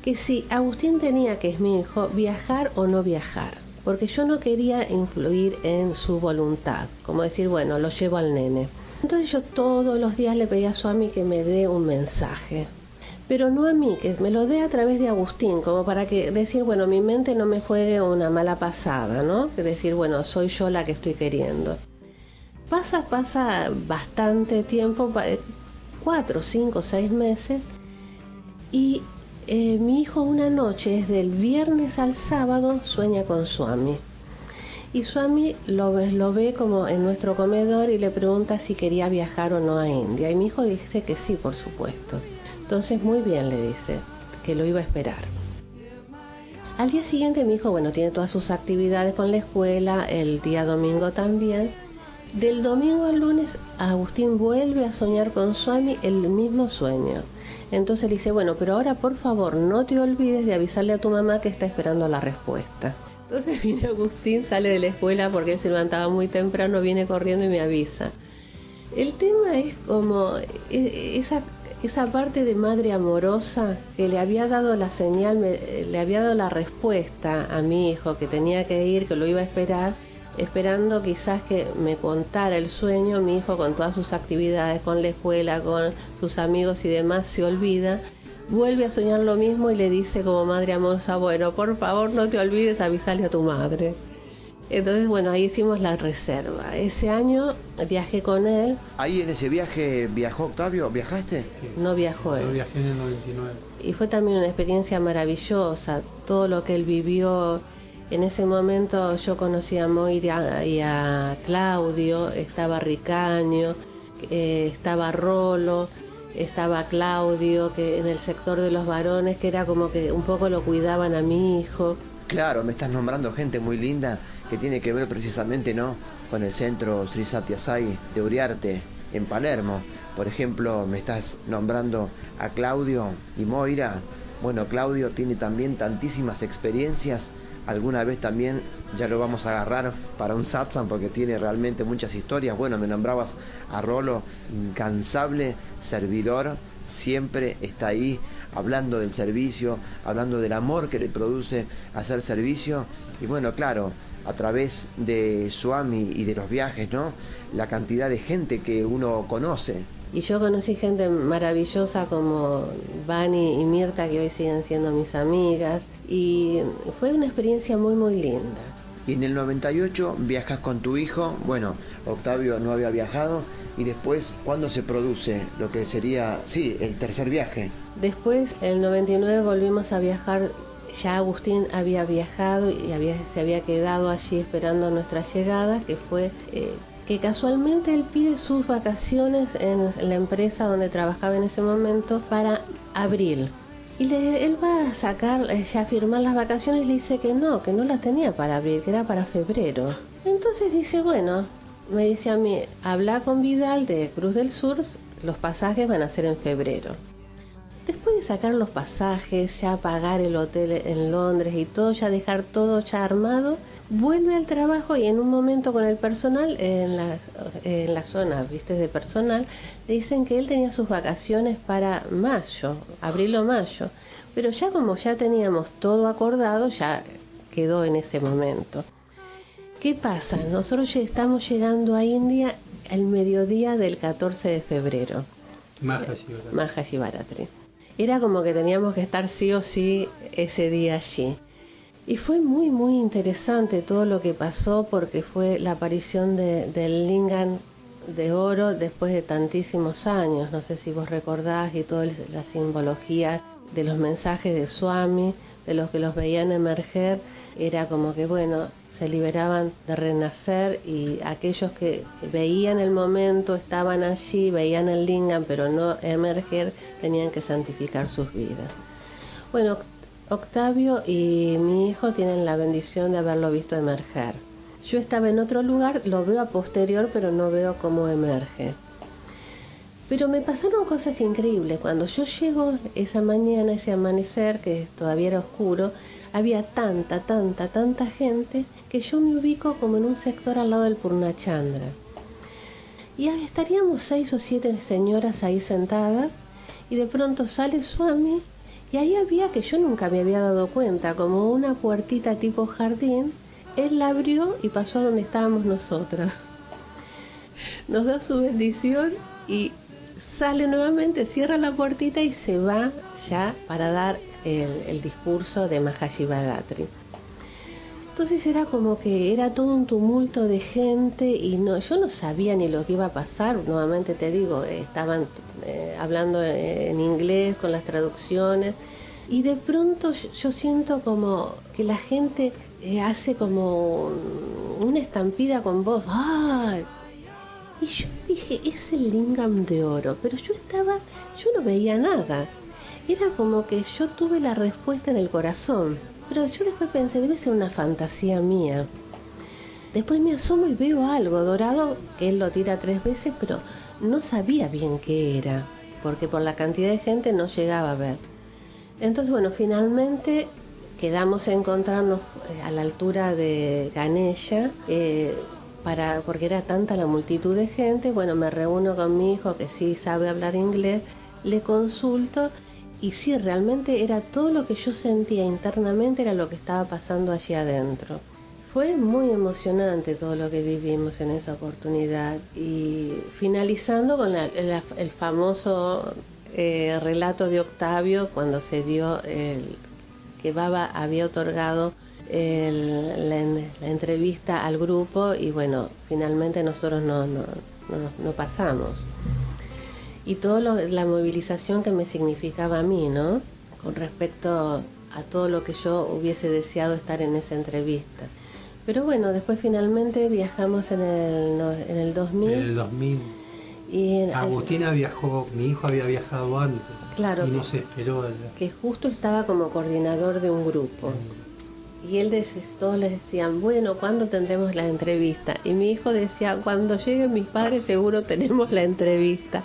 Que si Agustín tenía, que es mi hijo, viajar o no viajar. porque yo no quería influir en su voluntad, como decir, bueno, lo llevo al nene. Entonces yo todos los días le pedía a Swami que me dé un mensaje, pero no a mí, que me lo dé a través de Agustín, como para que decir, bueno, mi mente no me juegue una mala pasada, ¿no? Que decir, bueno, soy yo la que estoy queriendo. Pasa bastante tiempo, 4, 5, 6 meses, y mi hijo una noche, desde el viernes al sábado, sueña con Swami. Y Swami lo ve como en nuestro comedor y le pregunta si quería viajar o no a India. Y mi hijo dice que sí, por supuesto. Entonces, muy bien, le dice, que lo iba a esperar. Al día siguiente mi hijo, bueno, tiene todas sus actividades con la escuela, el día domingo también. Del domingo al lunes, Agustín vuelve a soñar con Swami el mismo sueño. Entonces le dice, bueno, pero ahora por favor no te olvides de avisarle a tu mamá que está esperando la respuesta. Entonces viene Agustín, sale de la escuela porque él se levantaba muy temprano, viene corriendo y me avisa. El tema es como esa parte de madre amorosa que le había dado la señal, le había dado la respuesta a mi hijo que tenía que ir, que lo iba a esperar, esperando quizás que me contara el sueño. Mi hijo, con todas sus actividades, con la escuela, con sus amigos y demás, se olvida, vuelve a soñar lo mismo y le dice como madre amorosa, bueno, por favor no te olvides avisarle a tu madre. Entonces, bueno, ahí hicimos la reserva. Ese año viajé con él. ¿Ahí en ese viaje viajó Octavio? ¿Viajaste? Sí. No viajó él. Yo viajé en el 99. Y fue también una experiencia maravillosa, todo lo que él vivió. En ese momento yo conocí a Moira y a Claudio, estaba Ricaño, estaba Rolo, estaba Claudio, que en el sector de los varones, que era como que un poco lo cuidaban a mi hijo. Claro, me estás nombrando gente muy linda que tiene que ver precisamente, ¿no?, con el centro Sri Satya Sai de Uriarte, en Palermo. Por ejemplo, me estás nombrando a Claudio y Moira. Bueno, Claudio tiene también tantísimas experiencias. Alguna vez también ya lo vamos a agarrar para un satsang porque tiene realmente muchas historias. Bueno, me nombrabas a Rolo, incansable servidor, siempre está ahí hablando del servicio, hablando del amor que le produce hacer servicio. Y bueno, claro, a través de Swami y de los viajes, ¿no?, la cantidad de gente que uno conoce. Y yo conocí gente maravillosa como Vani y Mirta, que hoy siguen siendo mis amigas, y fue una experiencia muy muy linda. Y en el 98 viajas con tu hijo. Bueno, Octavio no había viajado. Y después, ¿cuándo se produce lo que sería, sí, el tercer viaje? Después, en el 99 volvimos a viajar. Ya Agustín había viajado y se había quedado allí esperando nuestra llegada, que fue que casualmente él pide sus vacaciones en la empresa donde trabajaba en ese momento para abril. Y él va a sacar, ya a firmar las vacaciones, y le dice que no las tenía para abril, que era para febrero. Entonces dice, bueno, me dice a mí, habla con Vidal de Cruz del Sur, los pasajes van a ser en febrero. Después de sacar los pasajes, ya pagar el hotel en Londres y todo, ya dejar todo ya armado, vuelve al trabajo y en un momento con el personal, en la zona, viste, de personal, le dicen que él tenía sus vacaciones para mayo, abril o mayo, pero ya como ya teníamos todo acordado, ya quedó en ese momento. ¿Qué pasa? Nosotros estamos llegando a India el mediodía del 14 de febrero. Mahashivaratri. Era como que teníamos que estar sí o sí ese día allí. Y fue muy muy interesante todo lo que pasó, porque fue la aparición del lingam de oro después de tantísimos años. No sé si vos recordás, y toda la simbología de los mensajes de Swami, de los que los veían emerger, era como que bueno, se liberaban de renacer, y aquellos que veían el momento, estaban allí, veían el lingam pero no emerger, tenían que santificar sus vidas. Bueno, Octavio y mi hijo tienen la bendición de haberlo visto emerger. Yo estaba en otro lugar, lo veo a posterior, pero no veo cómo emerge. Pero me pasaron cosas increíbles. Cuando yo llego esa mañana, ese amanecer, que todavía era oscuro, había tanta gente que yo me ubico como en un sector al lado del Purnachandra. Y estaríamos 6 o 7 señoras ahí sentadas, y de pronto sale Swami, y ahí había, que yo nunca me había dado cuenta, como una puertita tipo jardín, él la abrió y pasó a donde estábamos nosotros. Nos da su bendición y sale nuevamente, cierra la puertita y se va ya para dar el discurso de Mahashivaratri. Entonces era como que era todo un tumulto de gente y yo no sabía ni lo que iba a pasar. Nuevamente te digo, estaban hablando en inglés con las traducciones y de pronto yo siento como que la gente hace como una estampida con voz. ¡Ah! Y yo dije, es el lingam de oro, pero yo no veía nada. Era como que yo tuve la respuesta en el corazón. Pero yo después pensé, debe ser una fantasía mía. Después me asomo y veo algo dorado, que él lo tira 3 veces, pero no sabía bien qué era, porque por la cantidad de gente no llegaba a ver. Entonces, bueno, finalmente quedamos a encontrarnos a la altura de Ganesha, porque era tanta la multitud de gente. Bueno, me reúno con mi hijo, que sí sabe hablar inglés, le consulto. Y sí, realmente era todo lo que yo sentía internamente, era lo que estaba pasando allí adentro. Fue muy emocionante todo lo que vivimos en esa oportunidad. Y finalizando con el famoso relato de Octavio, cuando se dio que Baba había otorgado la entrevista al grupo, y bueno, finalmente nosotros no pasamos. Y toda la movilización que me significaba a mí, ¿no? Con respecto a todo lo que yo hubiese deseado estar en esa entrevista. Pero bueno, después finalmente viajamos en el 2000. En el 2000. Y Agustina viajó, mi hijo había viajado antes. Claro. Y no se esperó allá. Que justo estaba como coordinador de un grupo. Y todos les decían, bueno, ¿cuándo tendremos la entrevista? Y mi hijo decía, cuando lleguen mis padres seguro tenemos la entrevista.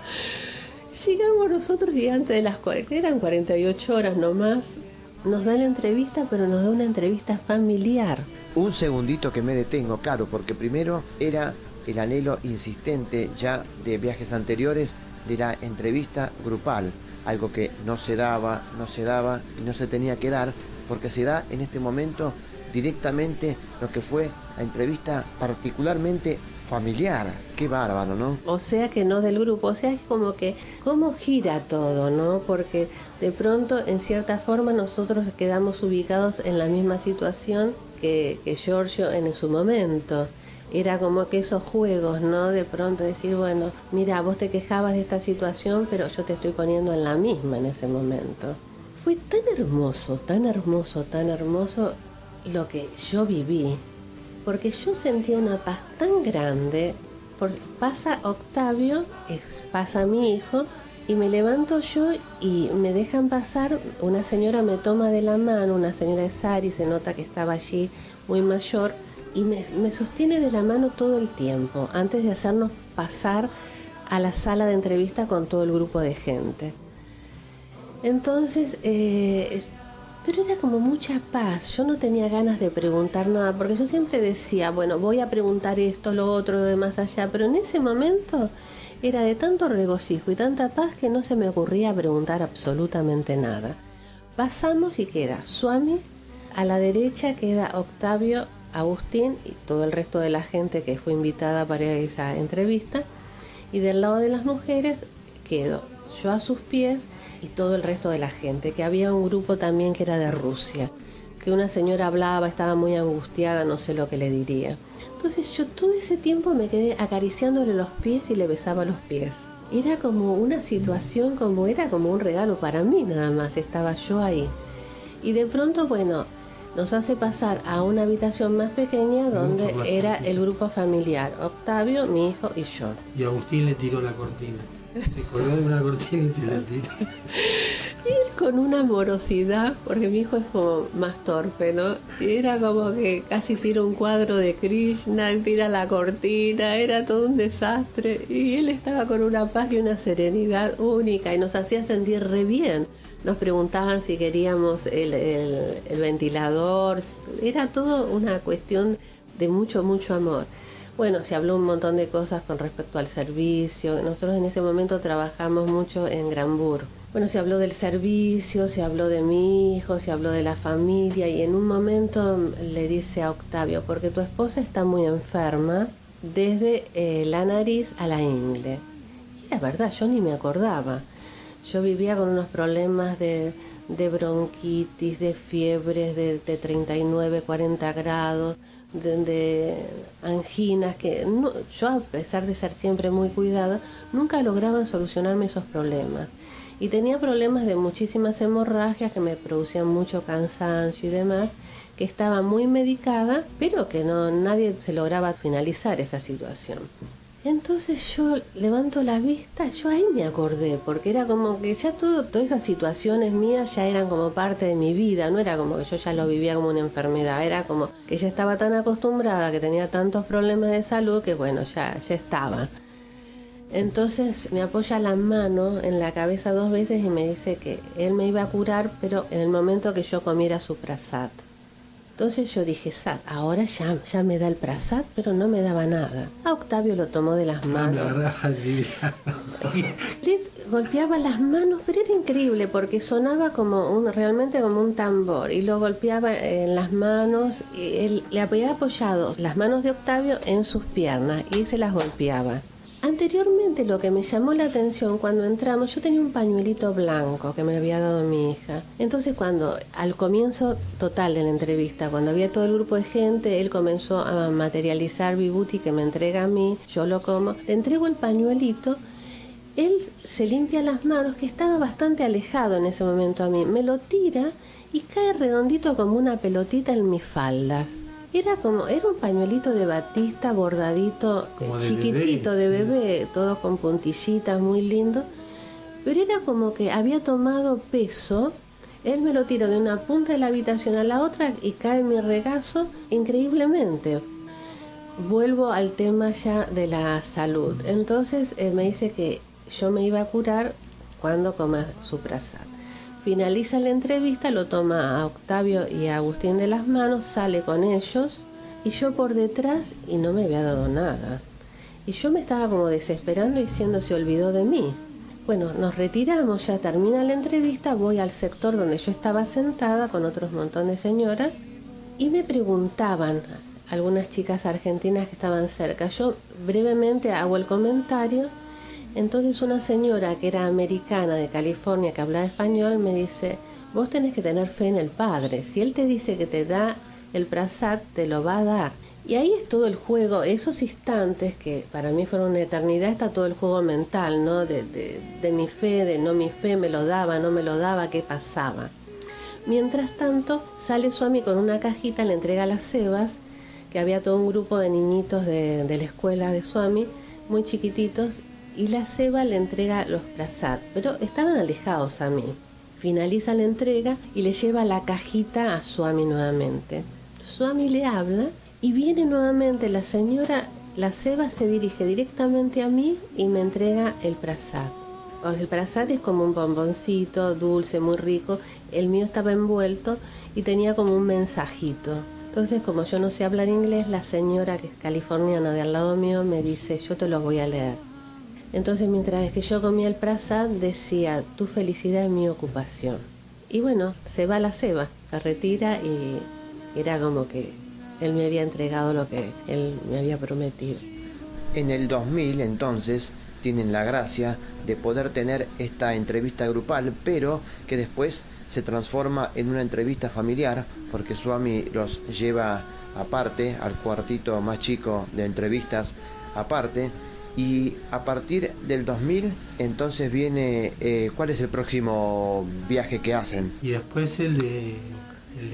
Llegamos nosotros y antes de eran 48 horas nomás, nos da la entrevista, pero nos da una entrevista familiar. Un segundito que me detengo, claro, porque primero era el anhelo insistente ya de viajes anteriores de la entrevista grupal, algo que no se daba y no se tenía que dar, porque se da en este momento directamente lo que fue la entrevista particularmente familiar. Qué bárbaro, ¿no? O sea que no del grupo, o sea es como que cómo gira todo, ¿no? Porque de pronto en cierta forma nosotros quedamos ubicados en la misma situación que Giorgio en su momento. Era como que esos juegos, ¿no? De pronto decir, bueno, mira, vos te quejabas de esta situación, pero yo te estoy poniendo en la misma en ese momento. Fue tan hermoso lo que yo viví, porque yo sentía una paz tan grande. Pasa Octavio, pasa mi hijo, y me levanto yo y me dejan pasar. Una señora me toma de la mano, una señora de Sari, se nota que estaba allí muy mayor, y me sostiene de la mano todo el tiempo, antes de hacernos pasar a la sala de entrevista con todo el grupo de gente. Entonces, pero era como mucha paz. Yo no tenía ganas de preguntar nada, porque yo siempre decía, bueno, voy a preguntar esto, lo otro, lo de más allá, pero en ese momento era de tanto regocijo y tanta paz que no se me ocurría preguntar absolutamente nada. Pasamos y queda Swami, a la derecha queda Octavio, Agustín y todo el resto de la gente que fue invitada para esa entrevista, y del lado de las mujeres quedo yo a sus pies y todo el resto de la gente, que había un grupo también que era de Rusia, que una señora hablaba, estaba muy angustiada, no sé lo que le diría. Entonces yo todo ese tiempo me quedé acariciándole los pies y le besaba los pies. Era como una situación, era como un regalo para mí nada más, estaba yo ahí. Y de pronto, bueno, nos hace pasar a una habitación más pequeña donde era el grupo familiar, Octavio, mi hijo y yo. Y Agustín le tiró la cortina. Se colgó de una cortina y se la tiró. Y él con una amorosidad, porque mi hijo es como más torpe, ¿no? Y era como que casi tira un cuadro de Krishna, tira la cortina, era todo un desastre. Y él estaba con una paz y una serenidad única y nos hacía sentir re bien. Nos preguntaban si queríamos el ventilador. Era todo una cuestión de mucho, mucho amor. Bueno, se habló un montón de cosas con respecto al servicio. Nosotros en ese momento trabajamos mucho en Granburg, Bueno, se habló del servicio, se habló de mi hijo, se habló de la familia y en un momento le dice a Octavio, porque tu esposa está muy enferma desde la nariz a la ingle. Y la verdad, yo ni me acordaba. Yo vivía con unos problemas de bronquitis, de fiebres de 39, 40 grados, de anginas, que no, yo a pesar de ser siempre muy cuidada, nunca lograban solucionarme esos problemas. Y tenía problemas de muchísimas hemorragias que me producían mucho cansancio y demás, que estaba muy medicada, pero que nadie se lograba finalizar esa situación. Entonces yo levanto la vista, yo ahí me acordé, porque era como que ya todas esas situaciones mías ya eran como parte de mi vida, no era como que yo ya lo vivía como una enfermedad, era como que ya estaba tan acostumbrada, que tenía tantos problemas de salud, que bueno, ya estaba. Entonces me apoya la mano en la cabeza 2 veces y me dice que él me iba a curar, pero en el momento que yo comiera su prasad. Entonces yo dije, ahora ya me da el prasad, pero no me daba nada. A Octavio lo tomó de las manos. Le golpeaba las manos, pero era increíble porque sonaba realmente como un tambor. Y lo golpeaba en las manos, y él le había apoyado las manos de Octavio en sus piernas y se las golpeaba. Anteriormente lo que me llamó la atención cuando entramos, yo tenía un pañuelito blanco que me había dado mi hija. Entonces al comienzo total de la entrevista, cuando había todo el grupo de gente, él comenzó a materializar vibuti que me entrega a mí, yo lo como, le entrego el pañuelito, él se limpia las manos, que estaba bastante alejado en ese momento a mí, me lo tira y cae redondito como una pelotita en mis faldas. Era un pañuelito de batista bordadito, chiquitito, de bebé, todo con puntillitas, muy lindo, pero era como que había tomado peso. Él me lo tiró de una punta de la habitación a la otra y cae en mi regazo increíblemente. Vuelvo al tema ya de la salud. Entonces me dice que yo me iba a curar cuando coma su prasad. Finaliza la entrevista, lo toma a Octavio y a Agustín de las manos, sale con ellos y yo por detrás y no me había dado nada. Y yo me estaba como desesperando diciendo se olvidó de mí. Bueno, nos retiramos, ya termina la entrevista, voy al sector donde yo estaba sentada con otros montón de señoras y me preguntaban, algunas chicas argentinas que estaban cerca, yo brevemente hago el comentario. Entonces una señora que era americana de California que hablaba español me dice, vos tenés que tener fe en el Padre, si Él te dice que te da el prasad, te lo va a dar. Y ahí es todo el juego, esos instantes que para mí fueron una eternidad, está todo el juego mental, ¿no? De mi fe, de no mi fe, me lo daba, no me lo daba, qué pasaba. Mientras tanto sale Swami con una cajita, le entrega las cebas, que había todo un grupo de niñitos de la escuela de Swami, muy chiquititos, y la ceba le entrega los prasad, pero estaban alejados a mí. Finaliza la entrega y le lleva la cajita a Swami nuevamente. Swami le habla y viene nuevamente la señora, la ceba se dirige directamente a mí y me entrega el prasad. El prasad es como un bomboncito dulce, muy rico, el mío estaba envuelto y tenía como un mensajito. Entonces, como yo no sé hablar inglés, la señora que es californiana de al lado mío me dice, yo te lo voy a leer. Entonces, mientras que yo comía el prasad, decía, tu felicidad es mi ocupación. Y bueno, se va la ceba, se retira y era como que él me había entregado lo que él me había prometido. En el 2000, entonces, tienen la gracia de poder tener esta entrevista grupal, pero que después se transforma en una entrevista familiar, porque Swami los lleva aparte, al cuartito más chico de entrevistas aparte. Y a partir del 2000, entonces viene, ¿cuál es el próximo viaje que hacen? Y después el de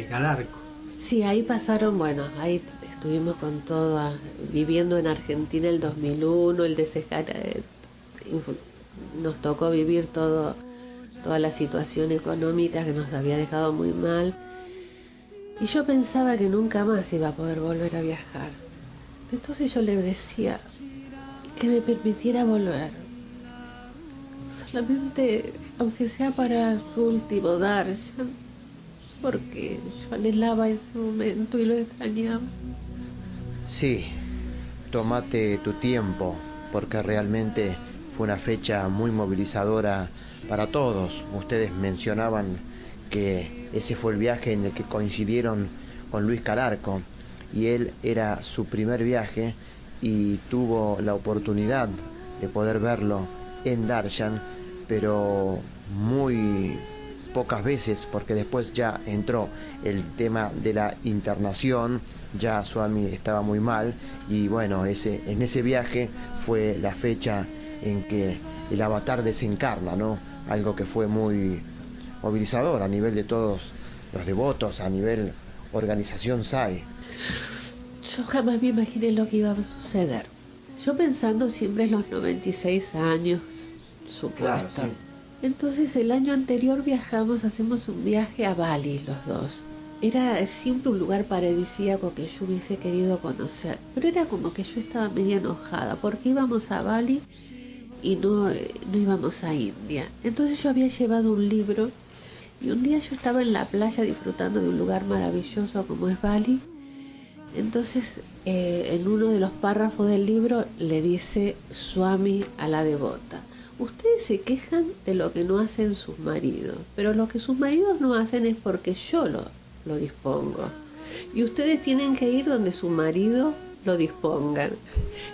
Calarco. Sí, ahí pasaron, bueno, ahí estuvimos con todo, viviendo en Argentina el 2001, el desescalade, nos tocó vivir toda la situación económica que nos había dejado muy mal. Y yo pensaba que nunca más iba a poder volver a viajar. Entonces yo le decía que me permitiera volver, solamente aunque sea para su último darshan, porque yo anhelaba ese momento y lo extrañaba. Sí, tómate tu tiempo, porque realmente fue una fecha muy movilizadora para todos. Ustedes mencionaban que ese fue el viaje en el que coincidieron con Luis Calarco, y él era su primer viaje y tuvo la oportunidad de poder verlo en Darshan, pero muy pocas veces, porque después ya entró el tema de la internación, ya Swami estaba muy mal, y bueno, en ese viaje fue la fecha en que el avatar desencarna, ¿no? Algo que fue muy movilizador a nivel de todos los devotos, a nivel organización SAI. Yo jamás me imaginé lo que iba a suceder. Yo pensando siempre en los 96 años, supuesto. Claro, sí. Entonces el año anterior hacemos un viaje a Bali los dos. Era siempre un lugar paradisíaco que yo hubiese querido conocer, pero era como que yo estaba media enojada porque íbamos a Bali y no íbamos a India. Entonces yo había llevado un libro y un día yo estaba en la playa disfrutando de un lugar maravilloso como es Bali. Entonces en uno de los párrafos del libro le dice Swami a la devota: ustedes se quejan de lo que no hacen sus maridos, pero lo que sus maridos no hacen es porque yo lo dispongo. Y ustedes tienen que ir donde su marido lo dispongan.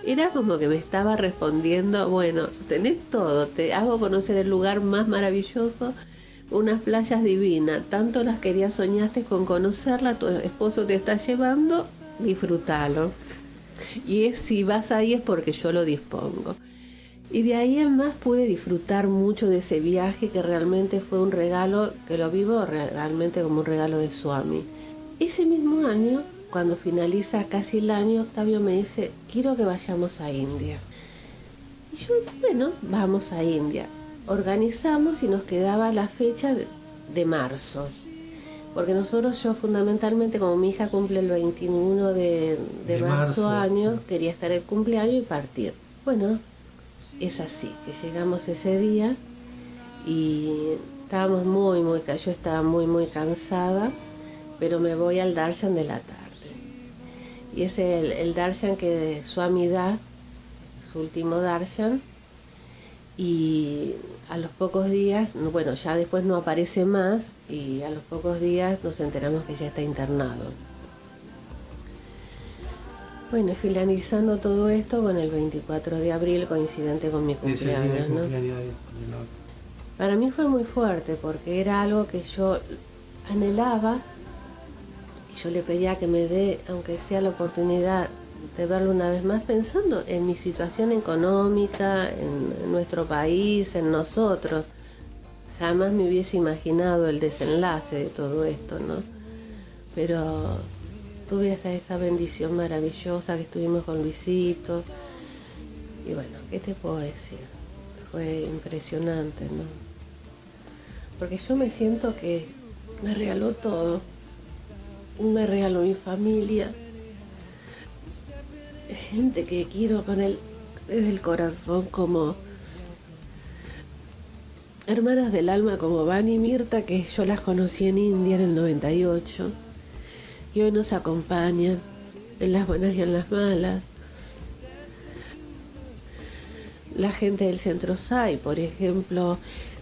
Era como que me estaba respondiendo: bueno, tenés todo, te hago conocer el lugar más maravilloso, unas playas divinas, tanto las querías, soñaste con conocerla, tu esposo te está llevando, disfrútalo. Y si vas ahí es porque yo lo dispongo. Y de ahí en más pude disfrutar mucho de ese viaje, que realmente fue un regalo, que lo vivo realmente como un regalo de Swami. Ese mismo año, cuando finaliza casi el año, Octavio me dice: quiero que vayamos a India. Y yo, bueno, vamos a India. Organizamos y nos quedaba la fecha de marzo. Porque yo fundamentalmente, como mi hija cumple el 21 de marzo años, quería estar el cumpleaños y partir. Bueno, es así, que llegamos ese día y estábamos yo estaba muy cansada, pero me voy al Darshan de la tarde. Y es el Darshan que Swami da, su último Darshan, y a los pocos días, bueno, ya después no aparece más, y a los pocos días nos enteramos que ya está internado. Bueno, finalizando todo esto con el 24 de abril, coincidente con mi cumpleaños, ¿no? Para mí fue muy fuerte porque era algo que yo anhelaba y yo le pedía que me dé, aunque sea la oportunidad de verlo una vez más, pensando en mi situación económica, en nuestro país, en nosotros. Jamás me hubiese imaginado el desenlace de todo esto, ¿no? Pero tuve esa bendición maravillosa que estuvimos con Luisito. Y bueno, ¿qué te puedo decir? Fue impresionante, ¿no? Porque yo me siento que me regaló todo. Me regaló mi familia, gente que quiero con él desde el corazón, como hermanas del alma como Vani y Mirta, que yo las conocí en India en el 98. Y hoy nos acompañan en las buenas y en las malas. La gente del Centro SAI, por ejemplo,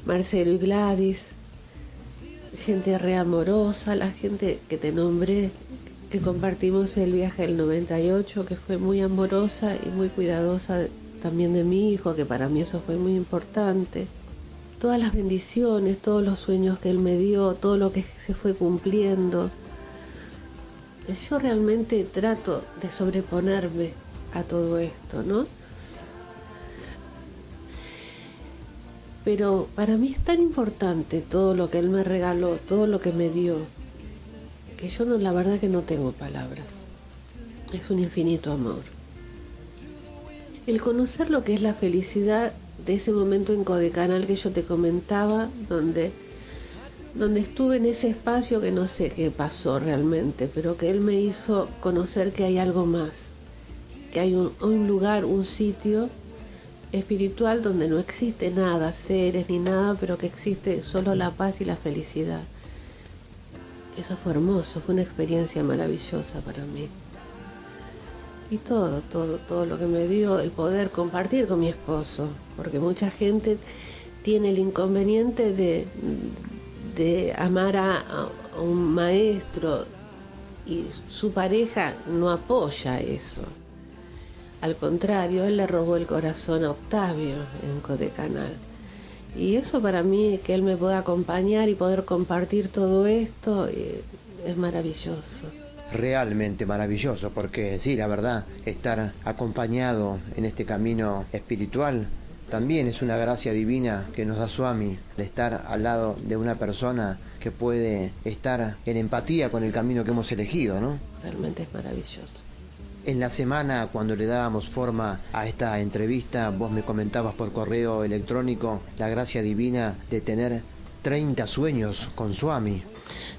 Marcelo y Gladys, gente re amorosa, la gente que te nombré, que compartimos el viaje del 98, que fue muy amorosa y muy cuidadosa también de mi hijo, que para mí eso fue muy importante. Todas las bendiciones, todos los sueños que él me dio, todo lo que se fue cumpliendo. Yo realmente trato de sobreponerme a todo esto, ¿no? Pero para mí es tan importante todo lo que él me regaló, todo lo que me dio, que yo la verdad que no tengo palabras. Es un infinito amor. El conocer lo que es la felicidad de ese momento en Kodaikanal que yo te comentaba, donde estuve en ese espacio que no sé qué pasó realmente, pero que él me hizo conocer que hay algo más, que hay un lugar, un sitio espiritual donde no existe nada, seres ni nada, pero que existe solo la paz y la felicidad. Eso fue hermoso, fue una experiencia maravillosa para mí. y todo lo que me dio el poder compartir con mi esposo, porque mucha gente tiene el inconveniente de amar a un maestro y su pareja no apoya eso. Al contrario, él le robó el corazón a Octavio en Codecanal. Y eso para mí, que él me pueda acompañar y poder compartir todo esto, es maravilloso. Realmente maravilloso, porque sí, la verdad, estar acompañado en este camino espiritual también es una gracia divina que nos da Swami, de estar al lado de una persona que puede estar en empatía con el camino que hemos elegido, ¿no? Realmente es maravilloso. En la semana, cuando le dábamos forma a esta entrevista, vos me comentabas por correo electrónico la gracia divina de tener 30 sueños con Swami.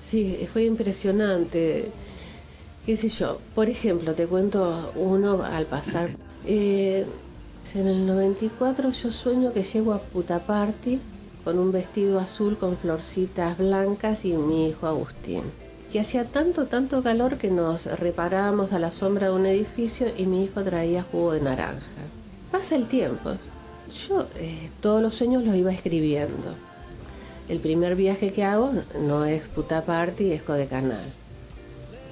Sí, fue impresionante. Qué sé yo, por ejemplo, te cuento uno al pasar. En el 94 yo sueño que llego a Puttaparthi con un vestido azul con florcitas blancas y mi hijo Agustín. Que hacía tanto calor que nos reparábamos a la sombra de un edificio y mi hijo traía jugo de naranja. Pasa el tiempo. Yo todos los sueños los iba escribiendo. El primer viaje que hago no es Puttaparthi, es Codecanal.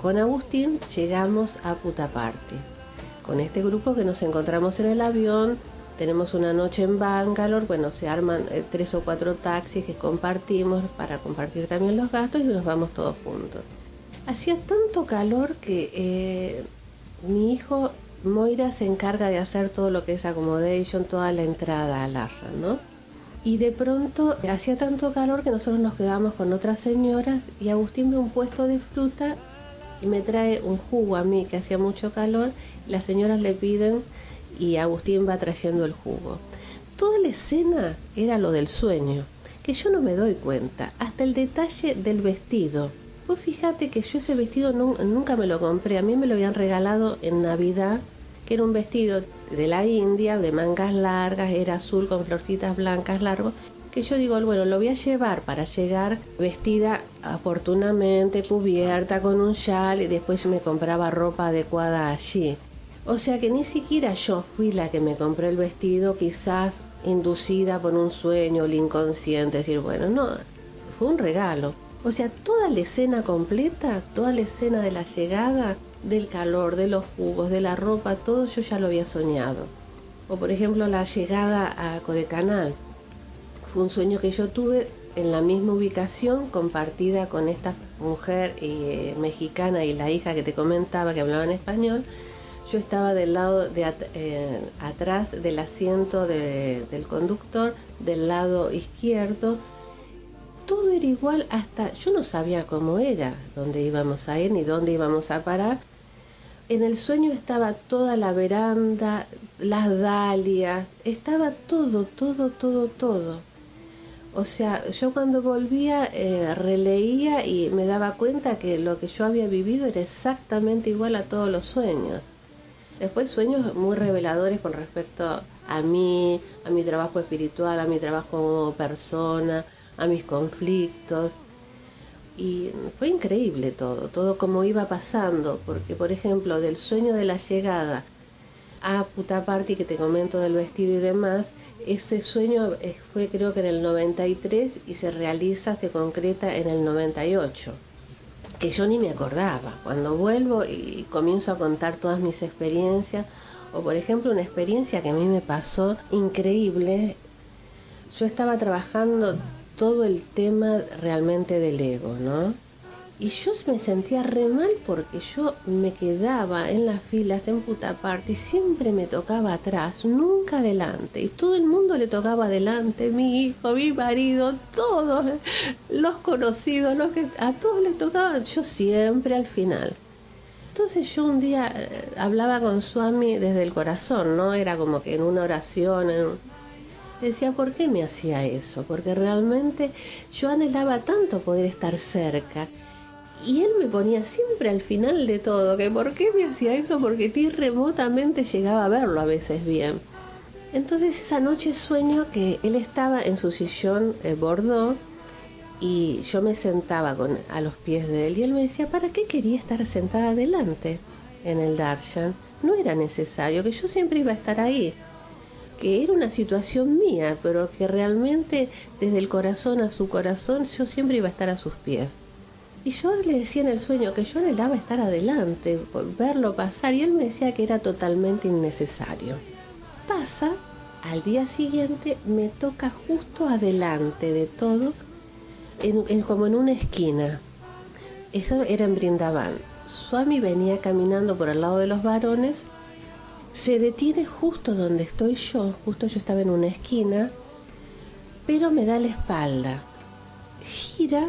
Con Agustín llegamos a Puttaparthi. Con este grupo que nos encontramos en el avión, tenemos una noche en Bangalore, bueno, se arman 3 o 4 taxis que compartimos para compartir también los gastos y nos vamos todos juntos. Hacía tanto calor que mi hijo Moira se encarga de hacer todo lo que es accommodation, toda la entrada al Ashram, ¿no? Y de pronto hacía tanto calor que nosotros nos quedamos con otras señoras y Agustín ve un puesto de fruta y me trae un jugo a mí que hacía mucho calor. Las señoras le piden y Agustín va trayendo el jugo. Toda la escena era lo del sueño, que yo no me doy cuenta, hasta el detalle del vestido. Vos fíjate que yo ese vestido nunca me lo compré, a mí me lo habían regalado en Navidad, que era un vestido de la India, de mangas largas, era azul con florcitas blancas largos, que yo digo, bueno, lo voy a llevar para llegar vestida oportunamente, cubierta con un chal y después me compraba ropa adecuada allí. O sea que ni siquiera yo fui la que me compré el vestido, quizás inducida por un sueño, el inconsciente, decir, bueno, no, fue un regalo. O sea, toda la escena completa, toda la escena de la llegada, del calor, de los jugos, de la ropa, todo yo ya lo había soñado. O por ejemplo la llegada a Codecanal. Fue un sueño que yo tuve en la misma ubicación, compartida con esta mujer mexicana y la hija que te comentaba que hablaba en español. Yo estaba del lado de atrás del asiento del conductor, del lado izquierdo. Todo era igual, hasta yo no sabía cómo era, dónde íbamos a ir ni dónde íbamos a parar. En el sueño estaba toda la veranda, las dalias, estaba todo. O sea, yo cuando volvía releía y me daba cuenta que lo que yo había vivido era exactamente igual a todos los sueños. Después sueños muy reveladores con respecto a mí, a mi trabajo espiritual, a mi trabajo como persona, a mis conflictos. Y fue increíble todo como iba pasando, porque por ejemplo del sueño de la llegada a Puttaparthi que te comento del vestido y demás, ese sueño fue creo que en el 93 y se concreta en el 98. Que yo ni me acordaba. Cuando vuelvo y comienzo a contar todas mis experiencias, o por ejemplo una experiencia que a mí me pasó increíble, yo estaba trabajando todo el tema realmente del ego, ¿no? Y yo me sentía re mal porque yo me quedaba en las filas en Puttaparthi y siempre me tocaba atrás, nunca adelante. Y todo el mundo le tocaba adelante, mi hijo, mi marido, todos los conocidos, a todos les tocaba, yo siempre al final. Entonces yo un día hablaba con Swami desde el corazón, ¿no? Era como que en una oración, decía, ¿por qué me hacía eso? Porque realmente yo anhelaba tanto poder estar cerca. Y él me ponía siempre al final de todo, que ¿por qué me hacía eso? Porque ni remotamente llegaba a verlo a veces bien. Entonces esa noche sueño que él estaba en su sillón Bordeaux y yo me sentaba a los pies de él y él me decía, ¿para qué quería estar sentada adelante? en el darshan, no era necesario, que yo siempre iba a estar ahí, que era una situación mía, pero que realmente desde el corazón a su corazón yo siempre iba a estar a sus pies. Y yo le decía en el sueño que yo anhelaba estar adelante, verlo pasar, y él me decía que era totalmente innecesario. Pasa, al día siguiente me toca justo adelante de todo, como en una esquina. Eso era en Brindavan. Swami venía caminando por el lado de los varones, se detiene justo donde estoy yo, justo yo estaba en una esquina, pero me da la espalda. Gira,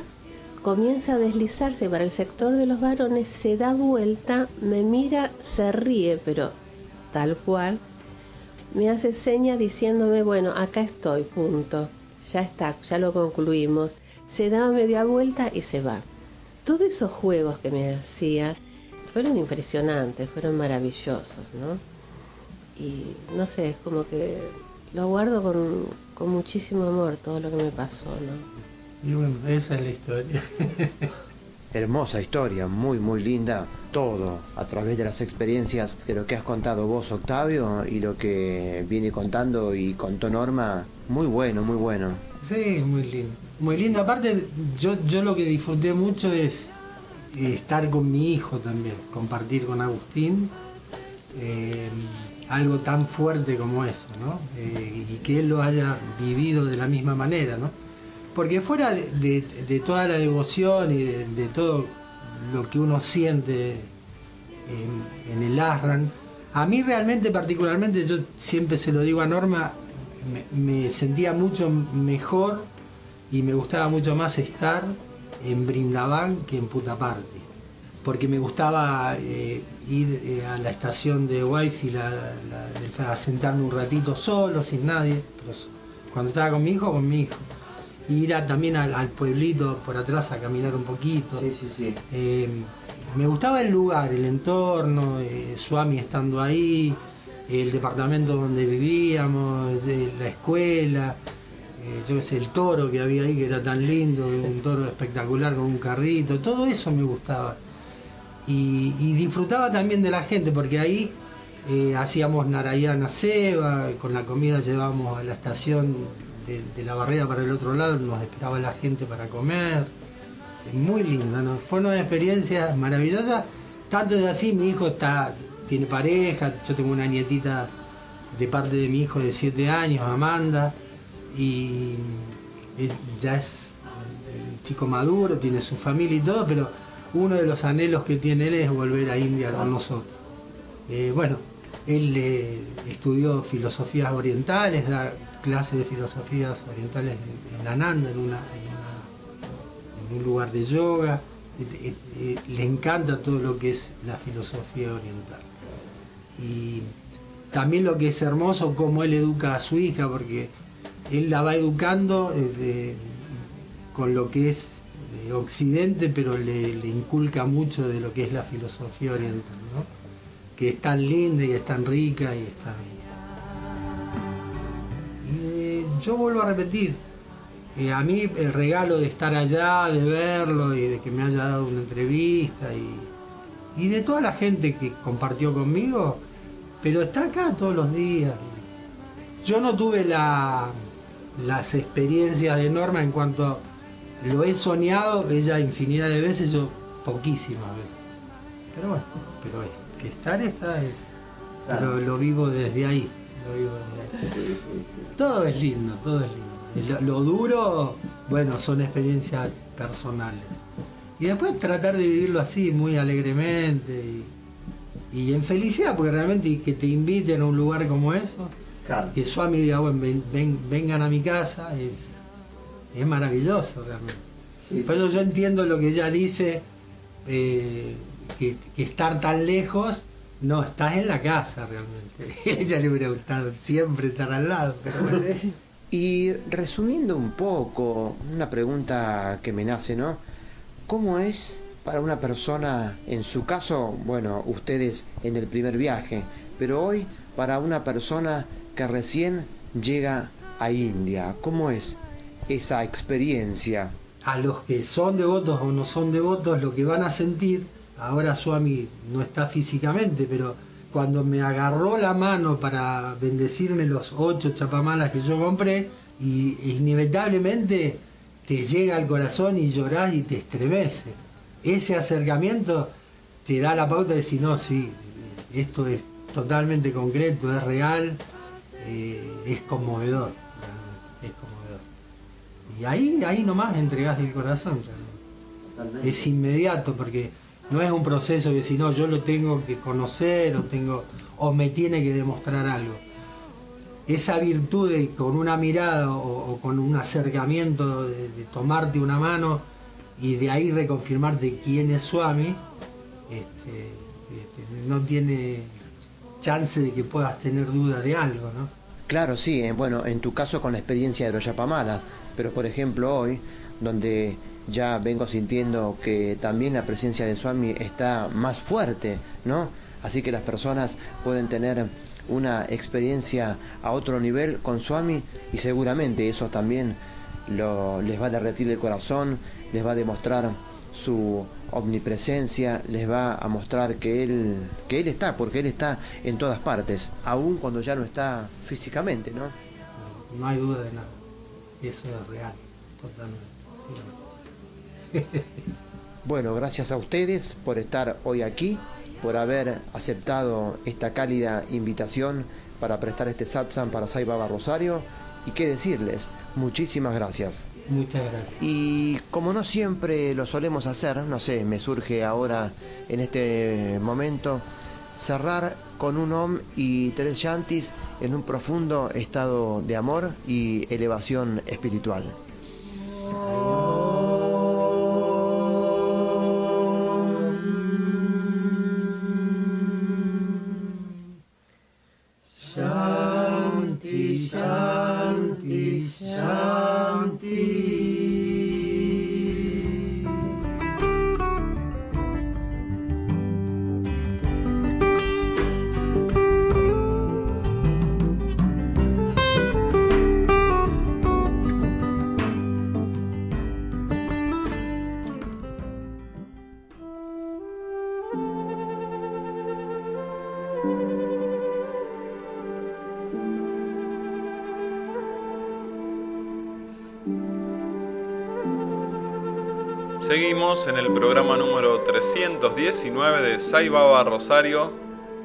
comienza a deslizarse para el sector de los varones, se da vuelta, me mira, se ríe, pero tal cual, me hace seña diciéndome, bueno, acá estoy, punto, ya está, ya lo concluimos. Se da media vuelta y se va. Todos esos juegos que me hacía fueron impresionantes, fueron maravillosos, ¿no? Y no sé, es como que lo guardo con muchísimo amor todo lo que me pasó, ¿no? Y bueno, esa es la historia. Hermosa historia, muy muy linda, todo a través de las experiencias de lo que has contado vos, Octavio, y lo que viene contando y contó Norma, muy bueno, muy bueno. Sí, muy lindo. Muy lindo, aparte yo lo que disfruté mucho es estar con mi hijo también, compartir con Agustín algo tan fuerte como eso, ¿no? Y que él lo haya vivido de la misma manera, ¿no? Porque fuera de toda la devoción y de todo lo que uno siente en el ashram, a mí realmente particularmente, yo siempre se lo digo a Norma, me sentía mucho mejor y me gustaba mucho más estar en Brindavan que en Puttaparthi, porque me gustaba ir a la estación de Whitefield a sentarme un ratito solo, sin nadie, pero cuando estaba con mi hijo, y ir también al pueblito por atrás a caminar un poquito. Sí. Me gustaba el lugar, el entorno, Swami estando ahí, el departamento donde vivíamos, la escuela, yo qué sé, el toro que había ahí que era tan lindo, un toro espectacular con un carrito, todo eso me gustaba. Y disfrutaba también de la gente, porque ahí hacíamos Narayana Seva, con la comida llevábamos a la estación de la barrera para el otro lado, nos esperaba la gente para comer. Muy linda, ¿no? Fue una experiencia maravillosa, tanto es así, mi hijo tiene pareja, yo tengo una nietita de parte de mi hijo de 7 años, Amanda, y ya es un chico maduro, tiene su familia y todo, pero uno de los anhelos que tiene él es volver a India con nosotros. Bueno, él estudió filosofías orientales, da clases de filosofías orientales en la Nanda, en un lugar de yoga. Le encanta todo lo que es la filosofía oriental. Y también lo que es hermoso, cómo él educa a su hija, porque él la va educando con lo que es Occidente, pero le inculca mucho de lo que es la filosofía oriental, ¿no? Que es tan linda y es tan rica y es tan... yo vuelvo a repetir, a mí el regalo de estar allá, de verlo y de que me haya dado una entrevista y de toda la gente que compartió conmigo, pero está acá todos los días. Yo no tuve las experiencias de Norma en cuanto a lo he soñado, ella infinidad de veces, yo poquísimas veces. Pero bueno, que estar está, claro. Lo vivo desde ahí. Todo es lindo, todo es lindo. Lo duro, bueno, son experiencias personales. Y después tratar de vivirlo así, muy alegremente y en felicidad, porque realmente que te inviten a un lugar como eso, claro. Que Swami diga, bueno, vengan a mi casa, es maravilloso realmente. Sí, por eso yo entiendo lo que ella dice, que estar tan lejos, no, estás en la casa realmente. A ella le hubiera gustado siempre estar al lado, pero bueno. Y resumiendo un poco, una pregunta que me nace, ¿no? ¿Cómo es para una persona, en su caso, bueno, ustedes en el primer viaje, pero hoy para una persona que recién llega a India, ¿cómo es esa experiencia? A los que son devotos o no son devotos, lo que van a sentir, ahora Swami no está físicamente, pero cuando me agarró la mano para bendecirme los 8 chapamalas que yo compré, y inevitablemente te llega al corazón y llorás y te estremece. Ese acercamiento te da la pauta de decir, no, sí, esto es totalmente concreto, es real, es conmovedor, es conmovedor. Y ahí nomás entregás el corazón. Totalmente. Es inmediato, porque no es un proceso que si no, yo lo tengo que conocer o me tiene que demostrar algo. Esa virtud de con una mirada o con un acercamiento de tomarte una mano y de ahí reconfirmarte quién es Swami, no tiene chance de que puedas tener duda de algo, ¿no? Claro, sí, bueno, en tu caso con la experiencia de los Chapamalas, pero por ejemplo hoy, donde ya vengo sintiendo que también la presencia de Swami está más fuerte, ¿no? Así que las personas pueden tener una experiencia a otro nivel con Swami y seguramente eso también les va a derretir el corazón, les va a demostrar su omnipresencia, les va a mostrar que él está, porque él está en todas partes, aun cuando ya no está físicamente, ¿no? No hay duda de nada, eso es real, totalmente. Bueno, gracias a ustedes por estar hoy aquí, por haber aceptado esta cálida invitación para prestar este satsang para Sai Baba Rosario. Y qué decirles, muchísimas gracias. Muchas gracias. Y como no siempre lo solemos hacer, no sé, me surge ahora en este momento cerrar con un Om y 3 Shantis en un profundo estado de amor y elevación espiritual. Shanti, Shanti, Shanti. Seguimos en el programa número 319 de Sai Baba Rosario.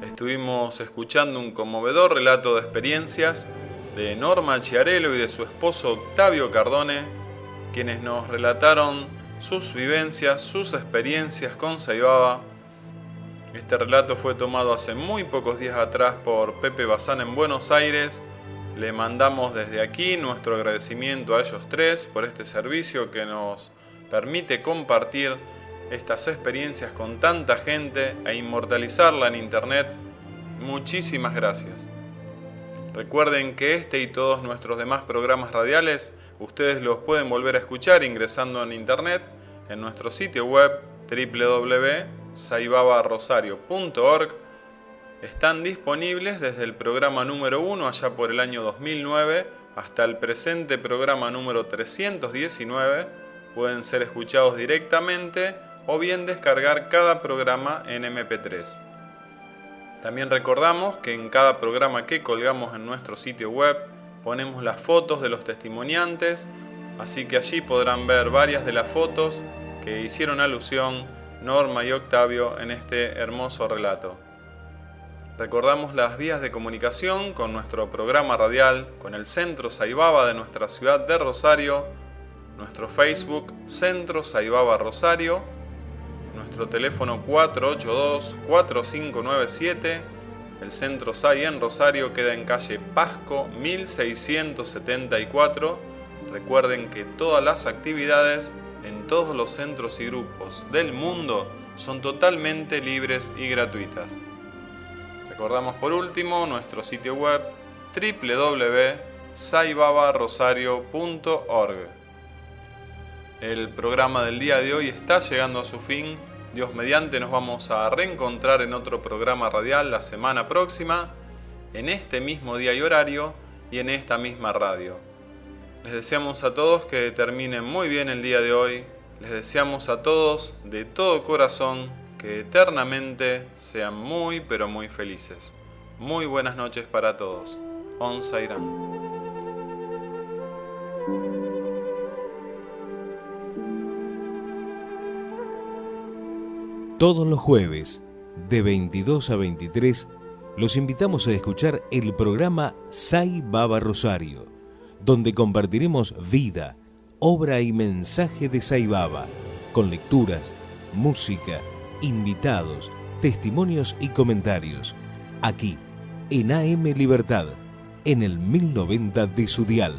Estuvimos escuchando un conmovedor relato de experiencias de Norma Chiarello y de su esposo Octavio Cardone, quienes nos relataron sus vivencias, sus experiencias con Sai Baba. Este relato fue tomado hace muy pocos días atrás por Pepe Bazán en Buenos Aires. Le mandamos desde aquí nuestro agradecimiento a ellos tres por este servicio que nos permite compartir estas experiencias con tanta gente e inmortalizarla en internet. Muchísimas gracias. Recuerden que este y todos nuestros demás programas radiales ustedes los pueden volver a escuchar ingresando en internet en nuestro sitio web www.saibabarosario.org. Están disponibles desde el programa número 1 allá por el año 2009 hasta el presente programa número 319. Pueden ser escuchados directamente o bien descargar cada programa en MP3. También recordamos que en cada programa que colgamos en nuestro sitio web ponemos las fotos de los testimoniantes, así que allí podrán ver varias de las fotos que hicieron alusión Norma y Octavio en este hermoso relato. Recordamos las vías de comunicación con nuestro programa radial, con el Centro Sai Baba de nuestra ciudad de Rosario, nuestro Facebook Centro Sai Baba Rosario, nuestro teléfono 482-4597, el Centro Sai en Rosario queda en calle Pasco 1674. Recuerden que todas las actividades en todos los centros y grupos del mundo son totalmente libres y gratuitas. Recordamos por último nuestro sitio web www.saibabarosario.org. El programa del día de hoy está llegando a su fin. Dios mediante nos vamos a reencontrar en otro programa radial la semana próxima, en este mismo día y horario y en esta misma radio. Les deseamos a todos que terminen muy bien el día de hoy. Les deseamos a todos de todo corazón que que eternamente sean muy pero muy felices. Muy buenas noches para todos. On Sairam. Todos los jueves, de 22 a 23, los invitamos a escuchar el programa Sai Baba Rosario, donde compartiremos vida, obra y mensaje de Sai Baba, con lecturas, música, invitados, testimonios y comentarios, aquí, en AM Libertad, en el 1090 de su dial.